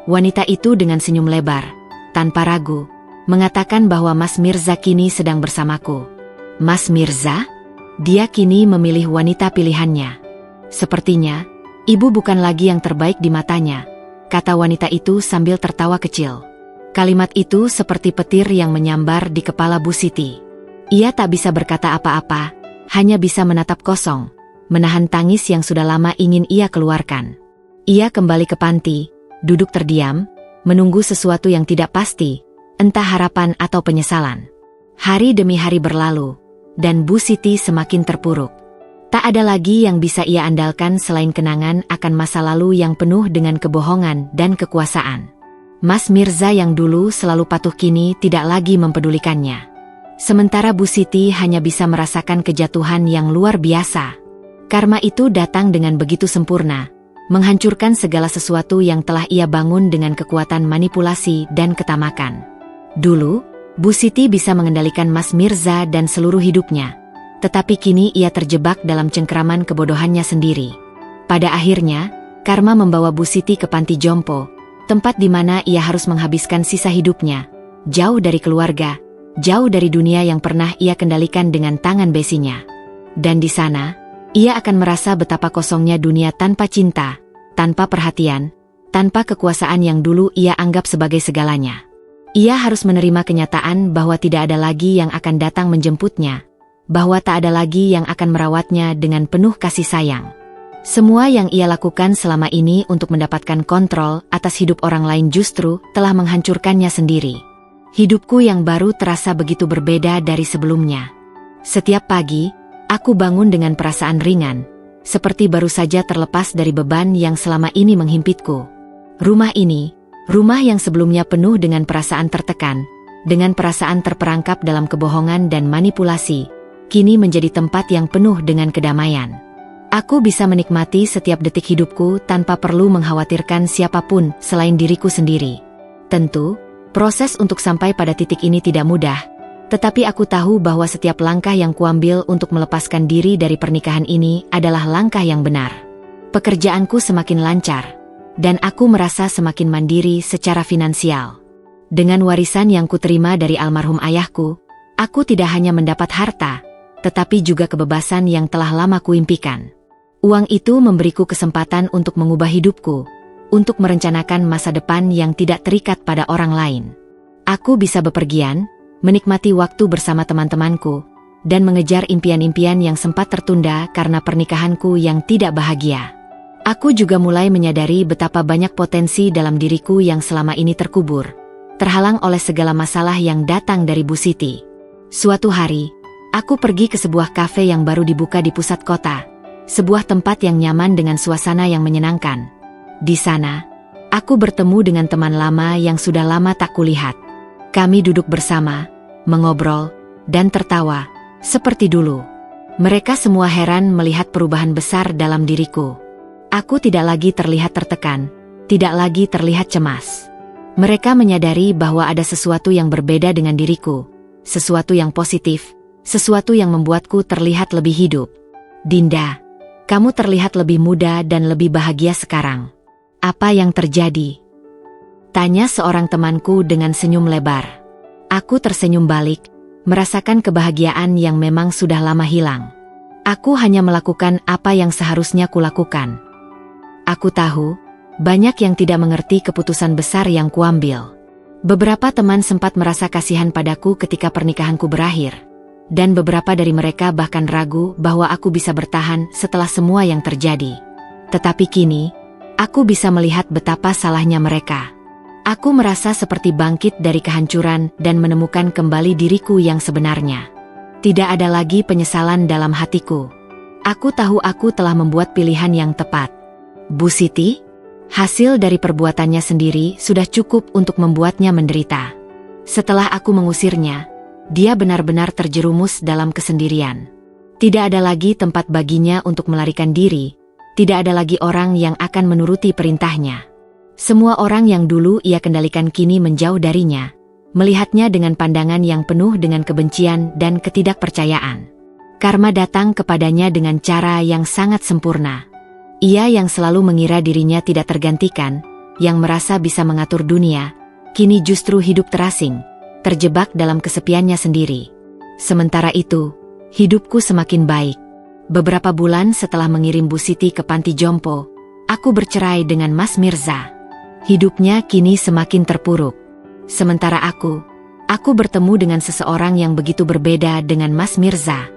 Wanita itu dengan senyum lebar, tanpa ragu, mengatakan bahwa Mas Mirza kini sedang bersamaku. Mas Mirza? Dia kini memilih wanita pilihannya. Sepertinya, ibu bukan lagi yang terbaik di matanya, kata wanita itu sambil tertawa kecil. Kalimat itu seperti petir yang menyambar di kepala Bu Siti. Ia tak bisa berkata apa-apa, hanya bisa menatap kosong, menahan tangis yang sudah lama ingin ia keluarkan. Ia kembali ke panti, duduk terdiam, menunggu sesuatu yang tidak pasti, entah harapan atau penyesalan. Hari demi hari berlalu, dan Bu Siti semakin terpuruk. Tak ada lagi yang bisa ia andalkan selain kenangan akan masa lalu yang penuh dengan kebohongan dan kekuasaan. Mas Mirza yang dulu selalu patuh kini tidak lagi mempedulikannya. Sementara Bu Siti hanya bisa merasakan kejatuhan yang luar biasa. Karma itu datang dengan begitu sempurna, menghancurkan segala sesuatu yang telah ia bangun dengan kekuatan manipulasi dan ketamakan. Dulu, Bu Siti bisa mengendalikan Mas Mirza dan seluruh hidupnya, tetapi kini ia terjebak dalam cengkeraman kebodohannya sendiri. Pada akhirnya, karma membawa Bu Siti ke panti jompo, tempat di mana ia harus menghabiskan sisa hidupnya, jauh dari keluarga, jauh dari dunia yang pernah ia kendalikan dengan tangan besinya. Dan di sana, ia akan merasa betapa kosongnya dunia tanpa cinta, tanpa perhatian, tanpa kekuasaan yang dulu ia anggap sebagai segalanya. Ia harus menerima kenyataan bahwa tidak ada lagi yang akan datang menjemputnya, bahwa tak ada lagi yang akan merawatnya dengan penuh kasih sayang. Semua yang ia lakukan selama ini untuk mendapatkan kontrol atas hidup orang lain justru telah menghancurkannya sendiri. Hidupku yang baru terasa begitu berbeda dari sebelumnya. Setiap pagi, aku bangun dengan perasaan ringan, seperti baru saja terlepas dari beban yang selama ini menghimpitku. Rumah ini, rumah yang sebelumnya penuh dengan perasaan tertekan, dengan perasaan terperangkap dalam kebohongan dan manipulasi, kini menjadi tempat yang penuh dengan kedamaian. Aku bisa menikmati setiap detik hidupku tanpa perlu mengkhawatirkan siapapun selain diriku sendiri. Tentu, proses untuk sampai pada titik ini tidak mudah, tetapi aku tahu bahwa setiap langkah yang kuambil untuk melepaskan diri dari pernikahan ini adalah langkah yang benar. Pekerjaanku semakin lancar, dan aku merasa semakin mandiri secara finansial. Dengan warisan yang kuterima dari almarhum ayahku, aku tidak hanya mendapat harta, tetapi juga kebebasan yang telah lama kuimpikan. Uang itu memberiku kesempatan untuk mengubah hidupku, untuk merencanakan masa depan yang tidak terikat pada orang lain. Aku bisa bepergian, menikmati waktu bersama teman-temanku, dan mengejar impian-impian yang sempat tertunda karena pernikahanku yang tidak bahagia. Aku juga mulai menyadari betapa banyak potensi dalam diriku yang selama ini terkubur, terhalang oleh segala masalah yang datang dari Bu Siti. Suatu hari, aku pergi ke sebuah kafe yang baru dibuka di pusat kota, sebuah tempat yang nyaman dengan suasana yang menyenangkan. Di sana, aku bertemu dengan teman lama yang sudah lama tak kulihat. Kami duduk bersama, mengobrol, dan tertawa, seperti dulu. Mereka semua heran melihat perubahan besar dalam diriku. Aku tidak lagi terlihat tertekan, tidak lagi terlihat cemas. Mereka menyadari bahwa ada sesuatu yang berbeda dengan diriku, sesuatu yang positif, sesuatu yang membuatku terlihat lebih hidup. Dinda, kamu terlihat lebih muda dan lebih bahagia sekarang. Apa yang terjadi? Tanya seorang temanku dengan senyum lebar. Aku tersenyum balik, merasakan kebahagiaan yang memang sudah lama hilang. Aku hanya melakukan apa yang seharusnya kulakukan. Aku tahu, banyak yang tidak mengerti keputusan besar yang kuambil. Beberapa teman sempat merasa kasihan padaku ketika pernikahanku berakhir, dan beberapa dari mereka bahkan ragu bahwa aku bisa bertahan setelah semua yang terjadi. Tetapi kini, aku bisa melihat betapa salahnya mereka. Aku merasa seperti bangkit dari kehancuran dan menemukan kembali diriku yang sebenarnya. Tidak ada lagi penyesalan dalam hatiku. Aku tahu aku telah membuat pilihan yang tepat. Bu Siti, hasil dari perbuatannya sendiri sudah cukup untuk membuatnya menderita. Setelah aku mengusirnya, dia benar-benar terjerumus dalam kesendirian. Tidak ada lagi tempat baginya untuk melarikan diri, tidak ada lagi orang yang akan menuruti perintahnya. Semua orang yang dulu ia kendalikan kini menjauh darinya, melihatnya dengan pandangan yang penuh dengan kebencian dan ketidakpercayaan. Karma datang kepadanya dengan cara yang sangat sempurna. Ia yang selalu mengira dirinya tidak tergantikan, yang merasa bisa mengatur dunia, kini justru hidup terasing, terjebak dalam kesepiannya sendiri. Sementara itu, hidupku semakin baik. Beberapa bulan setelah mengirim Bu Siti ke panti jompo, aku bercerai dengan Mas Mirza. Hidupnya kini semakin terpuruk. Sementara aku bertemu dengan seseorang yang begitu berbeda dengan Mas Mirza.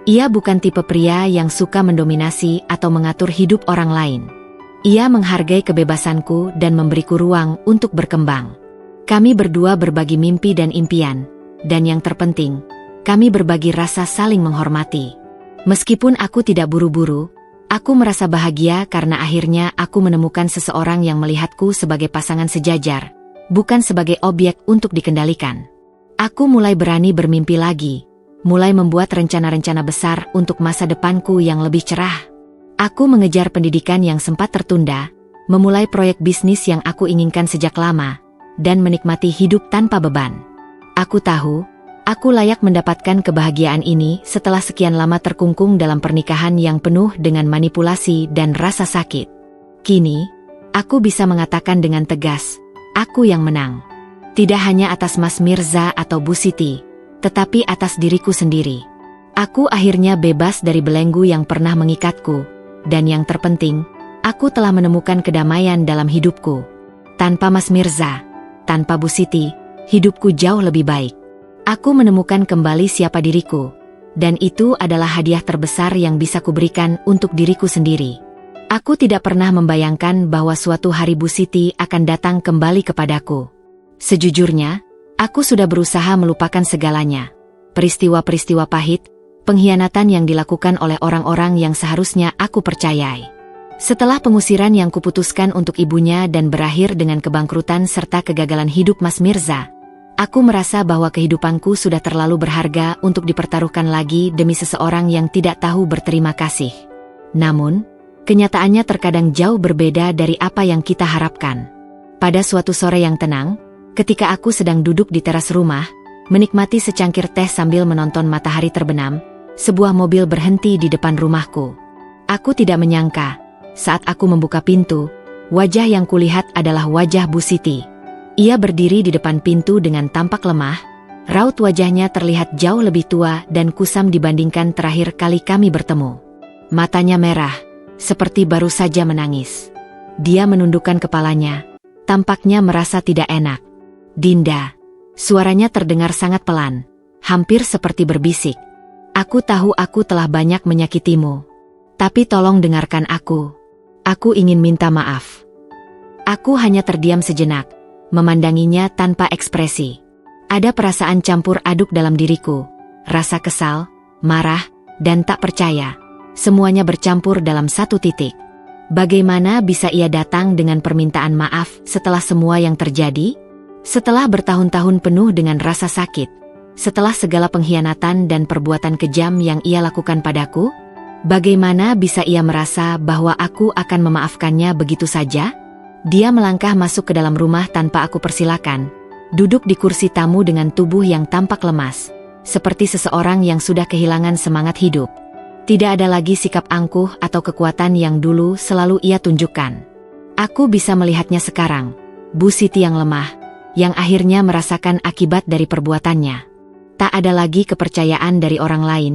Ia bukan tipe pria yang suka mendominasi atau mengatur hidup orang lain. Ia menghargai kebebasanku dan memberiku ruang untuk berkembang. Kami berdua berbagi mimpi dan impian, dan yang terpenting, kami berbagi rasa saling menghormati. Meskipun aku tidak buru-buru, aku merasa bahagia karena akhirnya aku menemukan seseorang yang melihatku sebagai pasangan sejajar, bukan sebagai objek untuk dikendalikan. Aku mulai berani bermimpi lagi, mulai membuat rencana-rencana besar untuk masa depanku yang lebih cerah. Aku mengejar pendidikan yang sempat tertunda, memulai proyek bisnis yang aku inginkan sejak lama, dan menikmati hidup tanpa beban. Aku tahu, aku layak mendapatkan kebahagiaan ini setelah sekian lama terkungkung dalam pernikahan yang penuh dengan manipulasi dan rasa sakit. Kini, aku bisa mengatakan dengan tegas, aku yang menang. Tidak hanya atas Mas Mirza atau Bu Siti, tetapi atas diriku sendiri. Aku akhirnya bebas dari belenggu yang pernah mengikatku, dan yang terpenting, aku telah menemukan kedamaian dalam hidupku. Tanpa Mas Mirza, tanpa Bu Siti, hidupku jauh lebih baik. Aku menemukan kembali siapa diriku, dan itu adalah hadiah terbesar yang bisa kuberikan untuk diriku sendiri. Aku tidak pernah membayangkan bahwa suatu hari Bu Siti akan datang kembali kepadaku. Sejujurnya, aku sudah berusaha melupakan segalanya. Peristiwa-peristiwa pahit, Pengkhianatan yang dilakukan oleh orang-orang yang seharusnya aku percayai. Setelah pengusiran yang kuputuskan untuk ibunya dan berakhir dengan kebangkrutan serta kegagalan hidup Mas Mirza, aku merasa bahwa kehidupanku sudah terlalu berharga untuk dipertaruhkan lagi demi seseorang yang tidak tahu berterima kasih. Namun, kenyataannya terkadang jauh berbeda dari apa yang kita harapkan. Pada suatu sore yang tenang, ketika aku sedang duduk di teras rumah, menikmati secangkir teh sambil menonton matahari terbenam, sebuah mobil berhenti di depan rumahku. Aku tidak menyangka, saat aku membuka pintu, wajah yang kulihat adalah wajah Bu Siti. Ia berdiri di depan pintu dengan tampak lemah, raut wajahnya terlihat jauh lebih tua dan kusam dibandingkan terakhir kali kami bertemu. Matanya merah, seperti baru saja menangis. Dia menundukkan kepalanya, tampaknya merasa tidak enak. "Dinda," suaranya terdengar sangat pelan, hampir seperti berbisik. "Aku tahu aku telah banyak menyakitimu. Tapi tolong dengarkan aku. Aku ingin minta maaf." Aku hanya terdiam sejenak, memandanginya tanpa ekspresi. Ada perasaan campur aduk dalam diriku, rasa kesal, marah, dan tak percaya. Semuanya bercampur dalam satu titik. Bagaimana bisa ia datang dengan permintaan maaf setelah semua yang terjadi? Setelah bertahun-tahun penuh dengan rasa sakit, setelah segala pengkhianatan dan perbuatan kejam yang ia lakukan padaku, bagaimana bisa ia merasa bahwa aku akan memaafkannya begitu saja? Dia melangkah masuk ke dalam rumah tanpa aku persilakan, duduk di kursi tamu dengan tubuh yang tampak lemas, seperti seseorang yang sudah kehilangan semangat hidup. Tidak ada lagi sikap angkuh atau kekuatan yang dulu selalu ia tunjukkan. Aku bisa melihatnya sekarang, Bu Siti yang lemah, yang akhirnya merasakan akibat dari perbuatannya. Tak ada lagi kepercayaan dari orang lain,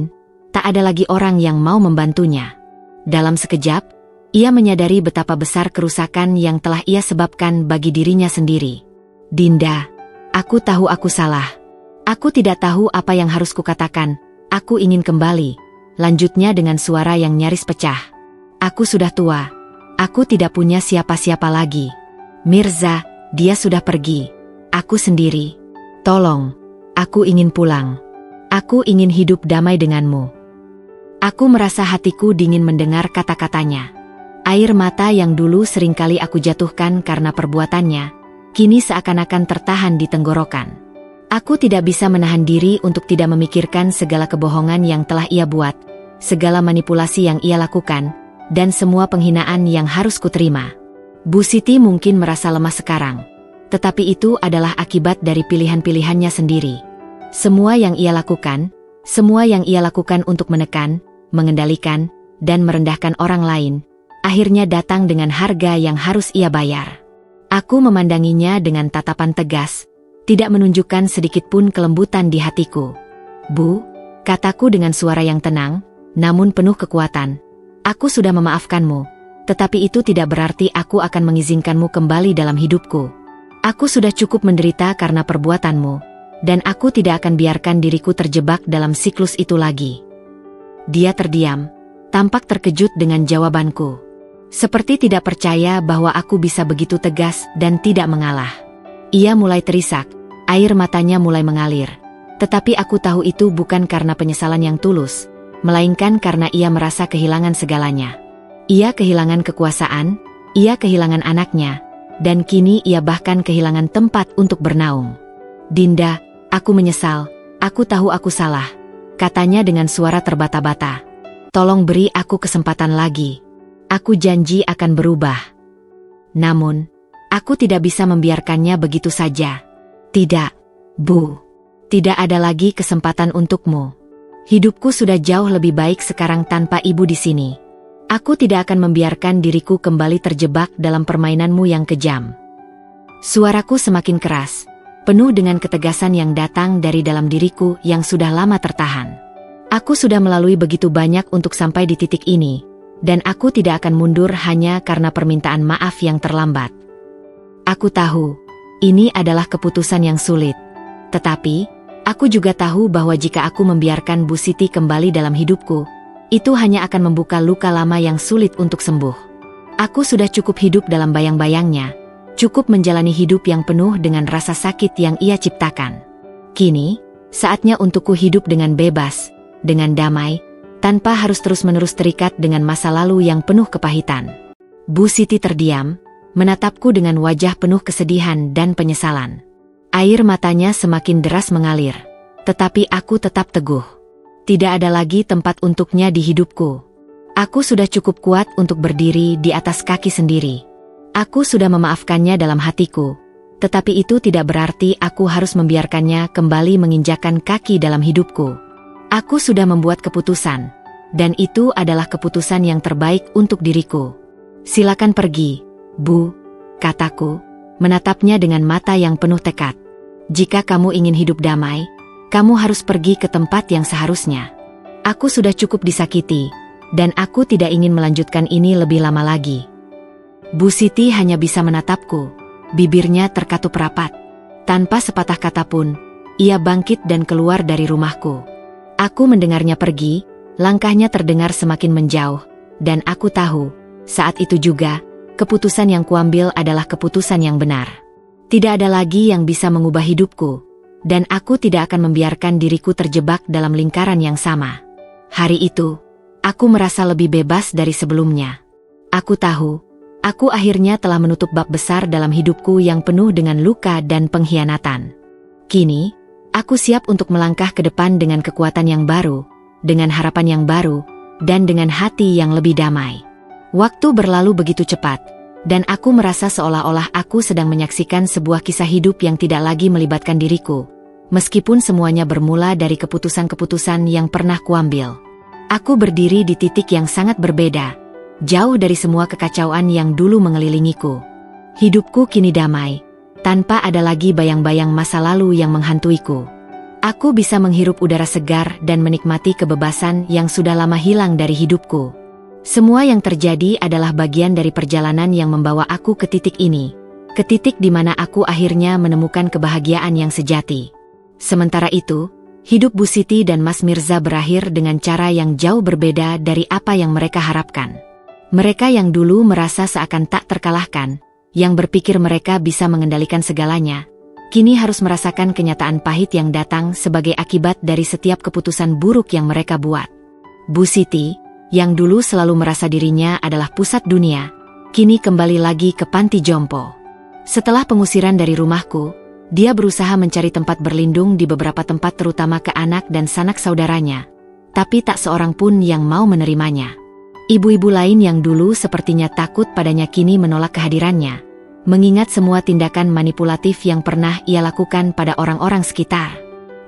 tak ada lagi orang yang mau membantunya. Dalam sekejap, ia menyadari betapa besar kerusakan yang telah ia sebabkan bagi dirinya sendiri. "Dinda, aku tahu aku salah. Aku tidak tahu apa yang harus kukatakan. Aku ingin kembali," lanjutnya dengan suara yang nyaris pecah. "Aku sudah tua. Aku tidak punya siapa-siapa lagi. Mirza, dia sudah pergi. Aku sendiri. Tolong. Aku ingin pulang. Aku ingin hidup damai denganmu." Aku merasa hatiku dingin mendengar kata-katanya. Air mata yang dulu seringkali aku jatuhkan karena perbuatannya, kini seakan-akan tertahan di tenggorokan. Aku tidak bisa menahan diri untuk tidak memikirkan segala kebohongan yang telah ia buat, segala manipulasi yang ia lakukan, dan semua penghinaan yang harus kuterima. Bu Siti mungkin merasa lemah sekarang, tetapi itu adalah akibat dari pilihan-pilihannya sendiri. Semua yang ia lakukan untuk menekan, mengendalikan, dan merendahkan orang lain, akhirnya datang dengan harga yang harus ia bayar. Aku memandanginya dengan tatapan tegas, tidak menunjukkan sedikit pun kelembutan di hatiku. "Bu," kataku dengan suara yang tenang, namun penuh kekuatan, "aku sudah memaafkanmu, tetapi itu tidak berarti aku akan mengizinkanmu kembali dalam hidupku. Aku sudah cukup menderita karena perbuatanmu, dan aku tidak akan biarkan diriku terjebak dalam siklus itu lagi." Dia terdiam, tampak terkejut dengan jawabanku. Seperti tidak percaya bahwa aku bisa begitu tegas dan tidak mengalah. Ia mulai terisak, air matanya mulai mengalir. Tetapi aku tahu itu bukan karena penyesalan yang tulus, melainkan karena ia merasa kehilangan segalanya. Ia kehilangan kekuasaan, ia kehilangan anaknya, dan kini ia bahkan kehilangan tempat untuk bernaung. "Dinda, aku menyesal, aku tahu aku salah," katanya dengan suara terbata-bata. "Tolong beri aku kesempatan lagi. Aku janji akan berubah." Namun, aku tidak bisa membiarkannya begitu saja. "Tidak, Bu. Tidak ada lagi kesempatan untukmu. Hidupku sudah jauh lebih baik sekarang tanpa ibu di sini. Aku tidak akan membiarkan diriku kembali terjebak dalam permainanmu yang kejam." Suaraku semakin keras, penuh dengan ketegasan yang datang dari dalam diriku yang sudah lama tertahan. Aku sudah melalui begitu banyak untuk sampai di titik ini, dan aku tidak akan mundur hanya karena permintaan maaf yang terlambat. Aku tahu, ini adalah keputusan yang sulit. Tetapi, aku juga tahu bahwa jika aku membiarkan Bu Siti kembali dalam hidupku, itu hanya akan membuka luka lama yang sulit untuk sembuh. Aku sudah cukup hidup dalam bayang-bayangnya, cukup menjalani hidup yang penuh dengan rasa sakit yang ia ciptakan. Kini, saatnya untukku hidup dengan bebas, dengan damai, tanpa harus terus-menerus terikat dengan masa lalu yang penuh kepahitan. Bu Siti terdiam, menatapku dengan wajah penuh kesedihan dan penyesalan. Air matanya semakin deras mengalir, tetapi aku tetap teguh. Tidak ada lagi tempat untuknya di hidupku. Aku sudah cukup kuat untuk berdiri di atas kaki sendiri. Aku sudah memaafkannya dalam hatiku, tetapi itu tidak berarti aku harus membiarkannya kembali menginjakkan kaki dalam hidupku. Aku sudah membuat keputusan, dan itu adalah keputusan yang terbaik untuk diriku. Silakan pergi, Bu, kataku, menatapnya dengan mata yang penuh tekad. Jika kamu ingin hidup damai, kamu harus pergi ke tempat yang seharusnya. Aku sudah cukup disakiti, dan aku tidak ingin melanjutkan ini lebih lama lagi. Bu Siti hanya bisa menatapku, bibirnya terkatup rapat. Tanpa sepatah kata pun, ia bangkit dan keluar dari rumahku. Aku mendengarnya pergi, langkahnya terdengar semakin menjauh, dan aku tahu, saat itu juga, keputusan yang kuambil adalah keputusan yang benar. Tidak ada lagi yang bisa mengubah hidupku, dan aku tidak akan membiarkan diriku terjebak dalam lingkaran yang sama. Hari itu, aku merasa lebih bebas dari sebelumnya. Aku tahu, aku akhirnya telah menutup bab besar dalam hidupku yang penuh dengan luka dan pengkhianatan. Kini, aku siap untuk melangkah ke depan dengan kekuatan yang baru, dengan harapan yang baru, dan dengan hati yang lebih damai. Waktu berlalu begitu cepat, dan aku merasa seolah-olah aku sedang menyaksikan sebuah kisah hidup yang tidak lagi melibatkan diriku, meskipun semuanya bermula dari keputusan-keputusan yang pernah kuambil. Aku berdiri di titik yang sangat berbeda, jauh dari semua kekacauan yang dulu mengelilingiku. Hidupku kini damai, tanpa ada lagi bayang-bayang masa lalu yang menghantuiku. Aku bisa menghirup udara segar dan menikmati kebebasan yang sudah lama hilang dari hidupku. Semua yang terjadi adalah bagian dari perjalanan yang membawa aku ke titik ini, ke titik di mana aku akhirnya menemukan kebahagiaan yang sejati. Sementara itu, hidup Bu Siti dan Mas Mirza berakhir dengan cara yang jauh berbeda dari apa yang mereka harapkan. Mereka yang dulu merasa seakan tak terkalahkan, yang berpikir mereka bisa mengendalikan segalanya, kini harus merasakan kenyataan pahit yang datang sebagai akibat dari setiap keputusan buruk yang mereka buat. Bu Siti, yang dulu selalu merasa dirinya adalah pusat dunia, kini kembali lagi ke panti jompo. Setelah pengusiran dari rumahku, dia berusaha mencari tempat berlindung di beberapa tempat terutama ke anak dan sanak saudaranya, tapi tak seorang pun yang mau menerimanya. Ibu-ibu lain yang dulu sepertinya takut padanya kini menolak kehadirannya, mengingat semua tindakan manipulatif yang pernah ia lakukan pada orang-orang sekitar.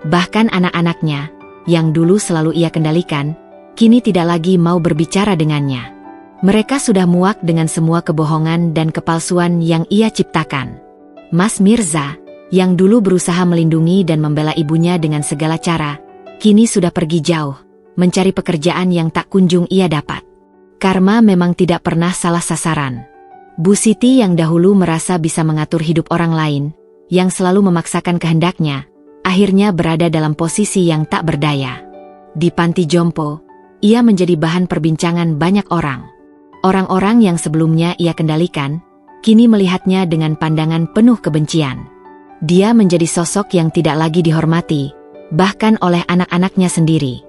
Bahkan anak-anaknya, yang dulu selalu ia kendalikan, kini tidak lagi mau berbicara dengannya. Mereka sudah muak dengan semua kebohongan dan kepalsuan yang ia ciptakan. Mas Mirza, yang dulu berusaha melindungi dan membela ibunya dengan segala cara, kini sudah pergi jauh, mencari pekerjaan yang tak kunjung ia dapat. Karma memang tidak pernah salah sasaran. Bu Siti yang dahulu merasa bisa mengatur hidup orang lain, yang selalu memaksakan kehendaknya, akhirnya berada dalam posisi yang tak berdaya. Di panti jompo, ia menjadi bahan perbincangan banyak orang. Orang-orang yang sebelumnya ia kendalikan, kini melihatnya dengan pandangan penuh kebencian. Dia menjadi sosok yang tidak lagi dihormati, bahkan oleh anak-anaknya sendiri.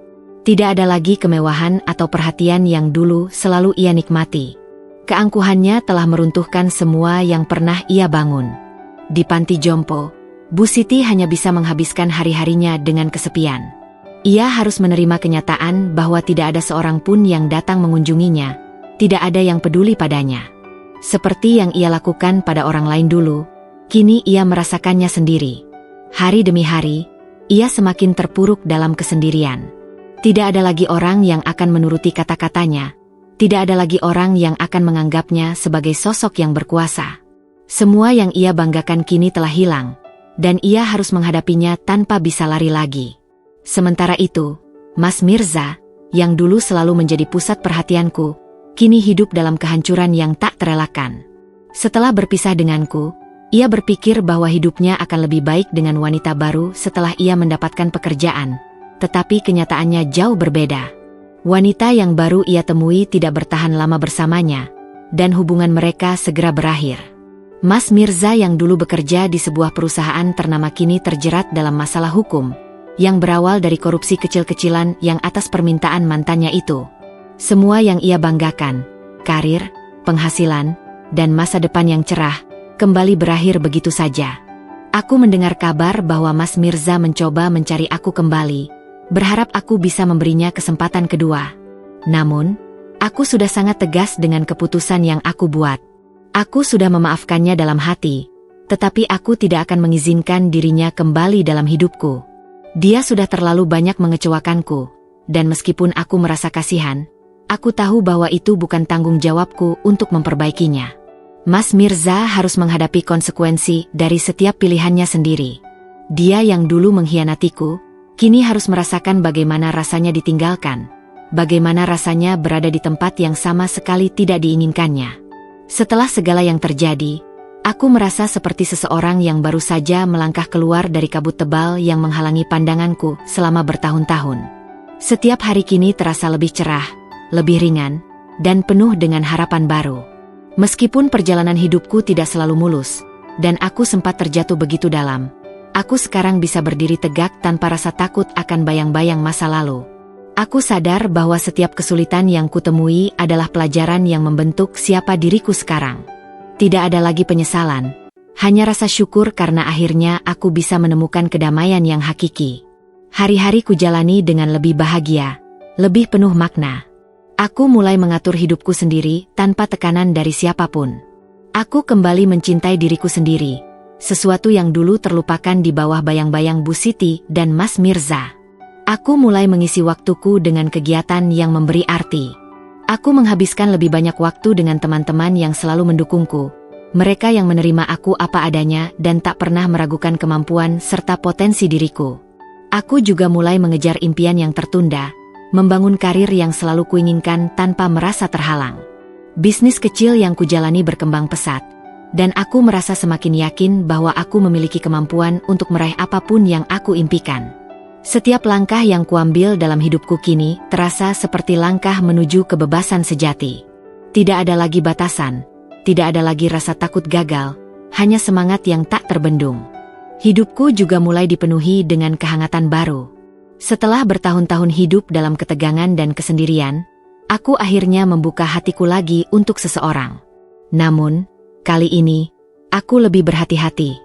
Tidak ada lagi kemewahan atau perhatian yang dulu selalu ia nikmati. Keangkuhannya telah meruntuhkan semua yang pernah ia bangun. Di panti jompo, Bu Siti hanya bisa menghabiskan hari-harinya dengan kesepian. Ia harus menerima kenyataan bahwa tidak ada seorang pun yang datang mengunjunginya, tidak ada yang peduli padanya. Seperti yang ia lakukan pada orang lain dulu, kini ia merasakannya sendiri. Hari demi hari, ia semakin terpuruk dalam kesendirian. Tidak ada lagi orang yang akan menuruti kata-katanya. Tidak ada lagi orang yang akan menganggapnya sebagai sosok yang berkuasa. Semua yang ia banggakan kini telah hilang, dan ia harus menghadapinya tanpa bisa lari lagi. Sementara itu, Mas Mirza, yang dulu selalu menjadi pusat perhatianku, kini hidup dalam kehancuran yang tak terelakkan. Setelah berpisah denganku, ia berpikir bahwa hidupnya akan lebih baik dengan wanita baru setelah ia mendapatkan pekerjaan, tetapi kenyataannya jauh berbeda. Wanita yang baru ia temui tidak bertahan lama bersamanya, dan hubungan mereka segera berakhir. Mas Mirza yang dulu bekerja di sebuah perusahaan ternama kini terjerat dalam masalah hukum, yang berawal dari korupsi kecil-kecilan yang atas permintaan mantannya itu. Semua yang ia banggakan, karir, penghasilan, dan masa depan yang cerah, kembali berakhir begitu saja. Aku mendengar kabar bahwa Mas Mirza mencoba mencari aku kembali, berharap aku bisa memberinya kesempatan kedua. Namun, aku sudah sangat tegas dengan keputusan yang aku buat. Aku sudah memaafkannya dalam hati, tetapi aku tidak akan mengizinkan dirinya kembali dalam hidupku. Dia sudah terlalu banyak mengecewakanku, dan meskipun aku merasa kasihan, aku tahu bahwa itu bukan tanggung jawabku untuk memperbaikinya. Mas Mirza harus menghadapi konsekuensi dari setiap pilihannya sendiri. Dia yang dulu mengkhianatiku, kini harus merasakan bagaimana rasanya ditinggalkan, bagaimana rasanya berada di tempat yang sama sekali tidak diinginkannya. Setelah segala yang terjadi, aku merasa seperti seseorang yang baru saja melangkah keluar dari kabut tebal yang menghalangi pandanganku selama bertahun-tahun. Setiap hari kini terasa lebih cerah, lebih ringan, dan penuh dengan harapan baru. Meskipun perjalanan hidupku tidak selalu mulus, dan aku sempat terjatuh begitu dalam, aku sekarang bisa berdiri tegak tanpa rasa takut akan bayang-bayang masa lalu. Aku sadar bahwa setiap kesulitan yang kutemui adalah pelajaran yang membentuk siapa diriku sekarang. Tidak ada lagi penyesalan, hanya rasa syukur karena akhirnya aku bisa menemukan kedamaian yang hakiki. Hari-hari kujalani dengan lebih bahagia, lebih penuh makna. Aku mulai mengatur hidupku sendiri tanpa tekanan dari siapapun. Aku kembali mencintai diriku sendiri, sesuatu yang dulu terlupakan di bawah bayang-bayang Bu Siti dan Mas Mirza. Aku mulai mengisi waktuku dengan kegiatan yang memberi arti. Aku menghabiskan lebih banyak waktu dengan teman-teman yang selalu mendukungku. Mereka yang menerima aku apa adanya dan tak pernah meragukan kemampuan serta potensi diriku. Aku juga mulai mengejar impian yang tertunda, membangun karir yang selalu kuinginkan tanpa merasa terhalang. Bisnis kecil yang kujalani berkembang pesat, dan aku merasa semakin yakin bahwa aku memiliki kemampuan untuk meraih apapun yang aku impikan. Setiap langkah yang kuambil dalam hidupku kini terasa seperti langkah menuju kebebasan sejati. Tidak ada lagi batasan, tidak ada lagi rasa takut gagal, hanya semangat yang tak terbendung. Hidupku juga mulai dipenuhi dengan kehangatan baru. Setelah bertahun-tahun hidup dalam ketegangan dan kesendirian, aku akhirnya membuka hatiku lagi untuk seseorang. Namun, kali ini, aku lebih berhati-hati.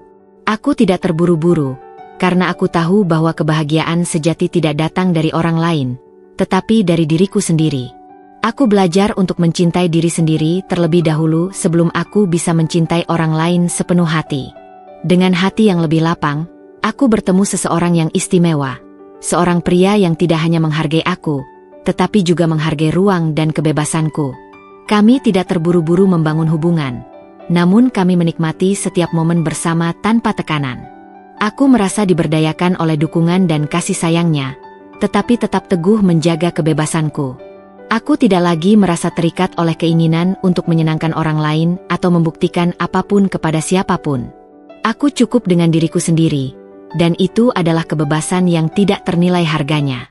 Aku tidak terburu-buru, karena aku tahu bahwa kebahagiaan sejati tidak datang dari orang lain, tetapi dari diriku sendiri. Aku belajar untuk mencintai diri sendiri terlebih dahulu sebelum aku bisa mencintai orang lain sepenuh hati. Dengan hati yang lebih lapang, aku bertemu seseorang yang istimewa. Seorang pria yang tidak hanya menghargai aku, tetapi juga menghargai ruang dan kebebasanku. Kami tidak terburu-buru membangun hubungan, namun kami menikmati setiap momen bersama tanpa tekanan. Aku merasa diberdayakan oleh dukungan dan kasih sayangnya, tetapi tetap teguh menjaga kebebasanku. Aku tidak lagi merasa terikat oleh keinginan untuk menyenangkan orang lain atau membuktikan apapun kepada siapapun. Aku cukup dengan diriku sendiri, dan itu adalah kebebasan yang tidak ternilai harganya.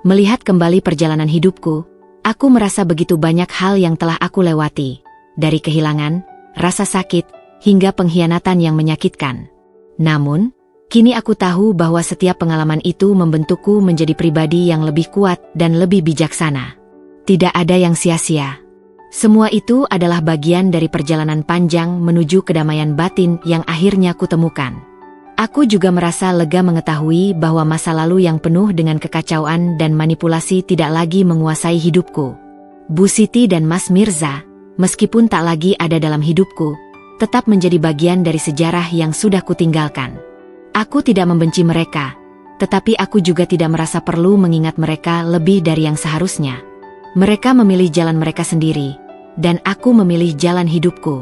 Melihat kembali perjalanan hidupku, aku merasa begitu banyak hal yang telah aku lewati, dari kehilangan, rasa sakit, hingga pengkhianatan yang menyakitkan. Namun, kini aku tahu bahwa setiap pengalaman itu membentukku menjadi pribadi yang lebih kuat dan lebih bijaksana. Tidak ada yang sia-sia. Semua itu adalah bagian dari perjalanan panjang menuju kedamaian batin yang akhirnya kutemukan. Aku juga merasa lega mengetahui bahwa masa lalu yang penuh dengan kekacauan dan manipulasi tidak lagi menguasai hidupku. Bu Siti dan Mas Mirza, meskipun tak lagi ada dalam hidupku, tetap menjadi bagian dari sejarah yang sudah kutinggalkan. Aku tidak membenci mereka, tetapi aku juga tidak merasa perlu mengingat mereka lebih dari yang seharusnya. Mereka memilih jalan mereka sendiri, dan aku memilih jalan hidupku.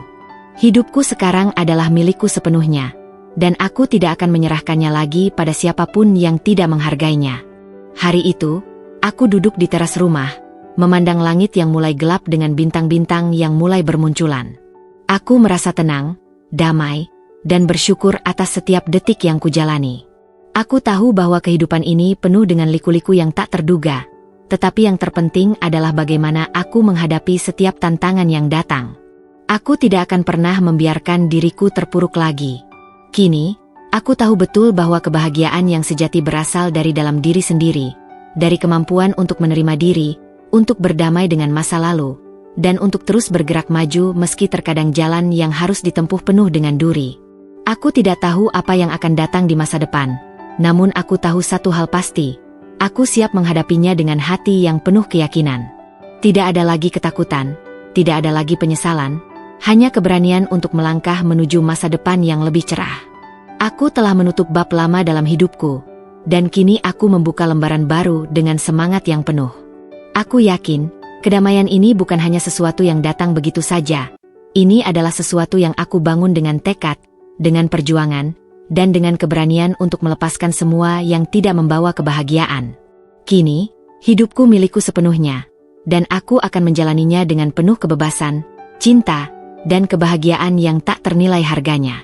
Hidupku sekarang adalah milikku sepenuhnya, dan aku tidak akan menyerahkannya lagi pada siapapun yang tidak menghargainya. Hari itu, aku duduk di teras rumah, memandang langit yang mulai gelap dengan bintang-bintang yang mulai bermunculan. Aku merasa tenang, damai, dan bersyukur atas setiap detik yang kujalani. Aku tahu bahwa kehidupan ini penuh dengan liku-liku yang tak terduga, tetapi yang terpenting adalah bagaimana aku menghadapi setiap tantangan yang datang. Aku tidak akan pernah membiarkan diriku terpuruk lagi. Kini, Aku tahu betul bahwa kebahagiaan yang sejati berasal dari dalam diri sendiri, dari kemampuan untuk menerima diri, untuk berdamai dengan masa lalu, dan untuk terus bergerak maju meski terkadang jalan yang harus ditempuh penuh dengan duri. Aku tidak tahu apa yang akan datang di masa depan, namun aku tahu satu hal pasti, aku siap menghadapinya dengan hati yang penuh keyakinan. Tidak ada lagi ketakutan, tidak ada lagi penyesalan, hanya keberanian untuk melangkah menuju masa depan yang lebih cerah. Aku telah menutup bab lama dalam hidupku, dan kini aku membuka lembaran baru dengan semangat yang penuh. Aku yakin, kedamaian ini bukan hanya sesuatu yang datang begitu saja. Ini adalah sesuatu yang aku bangun dengan tekad, dengan perjuangan, dan dengan keberanian untuk melepaskan semua yang tidak membawa kebahagiaan. Kini, hidupku milikku sepenuhnya, dan aku akan menjalaninya dengan penuh kebebasan, cinta, dan kebahagiaan yang tak ternilai harganya.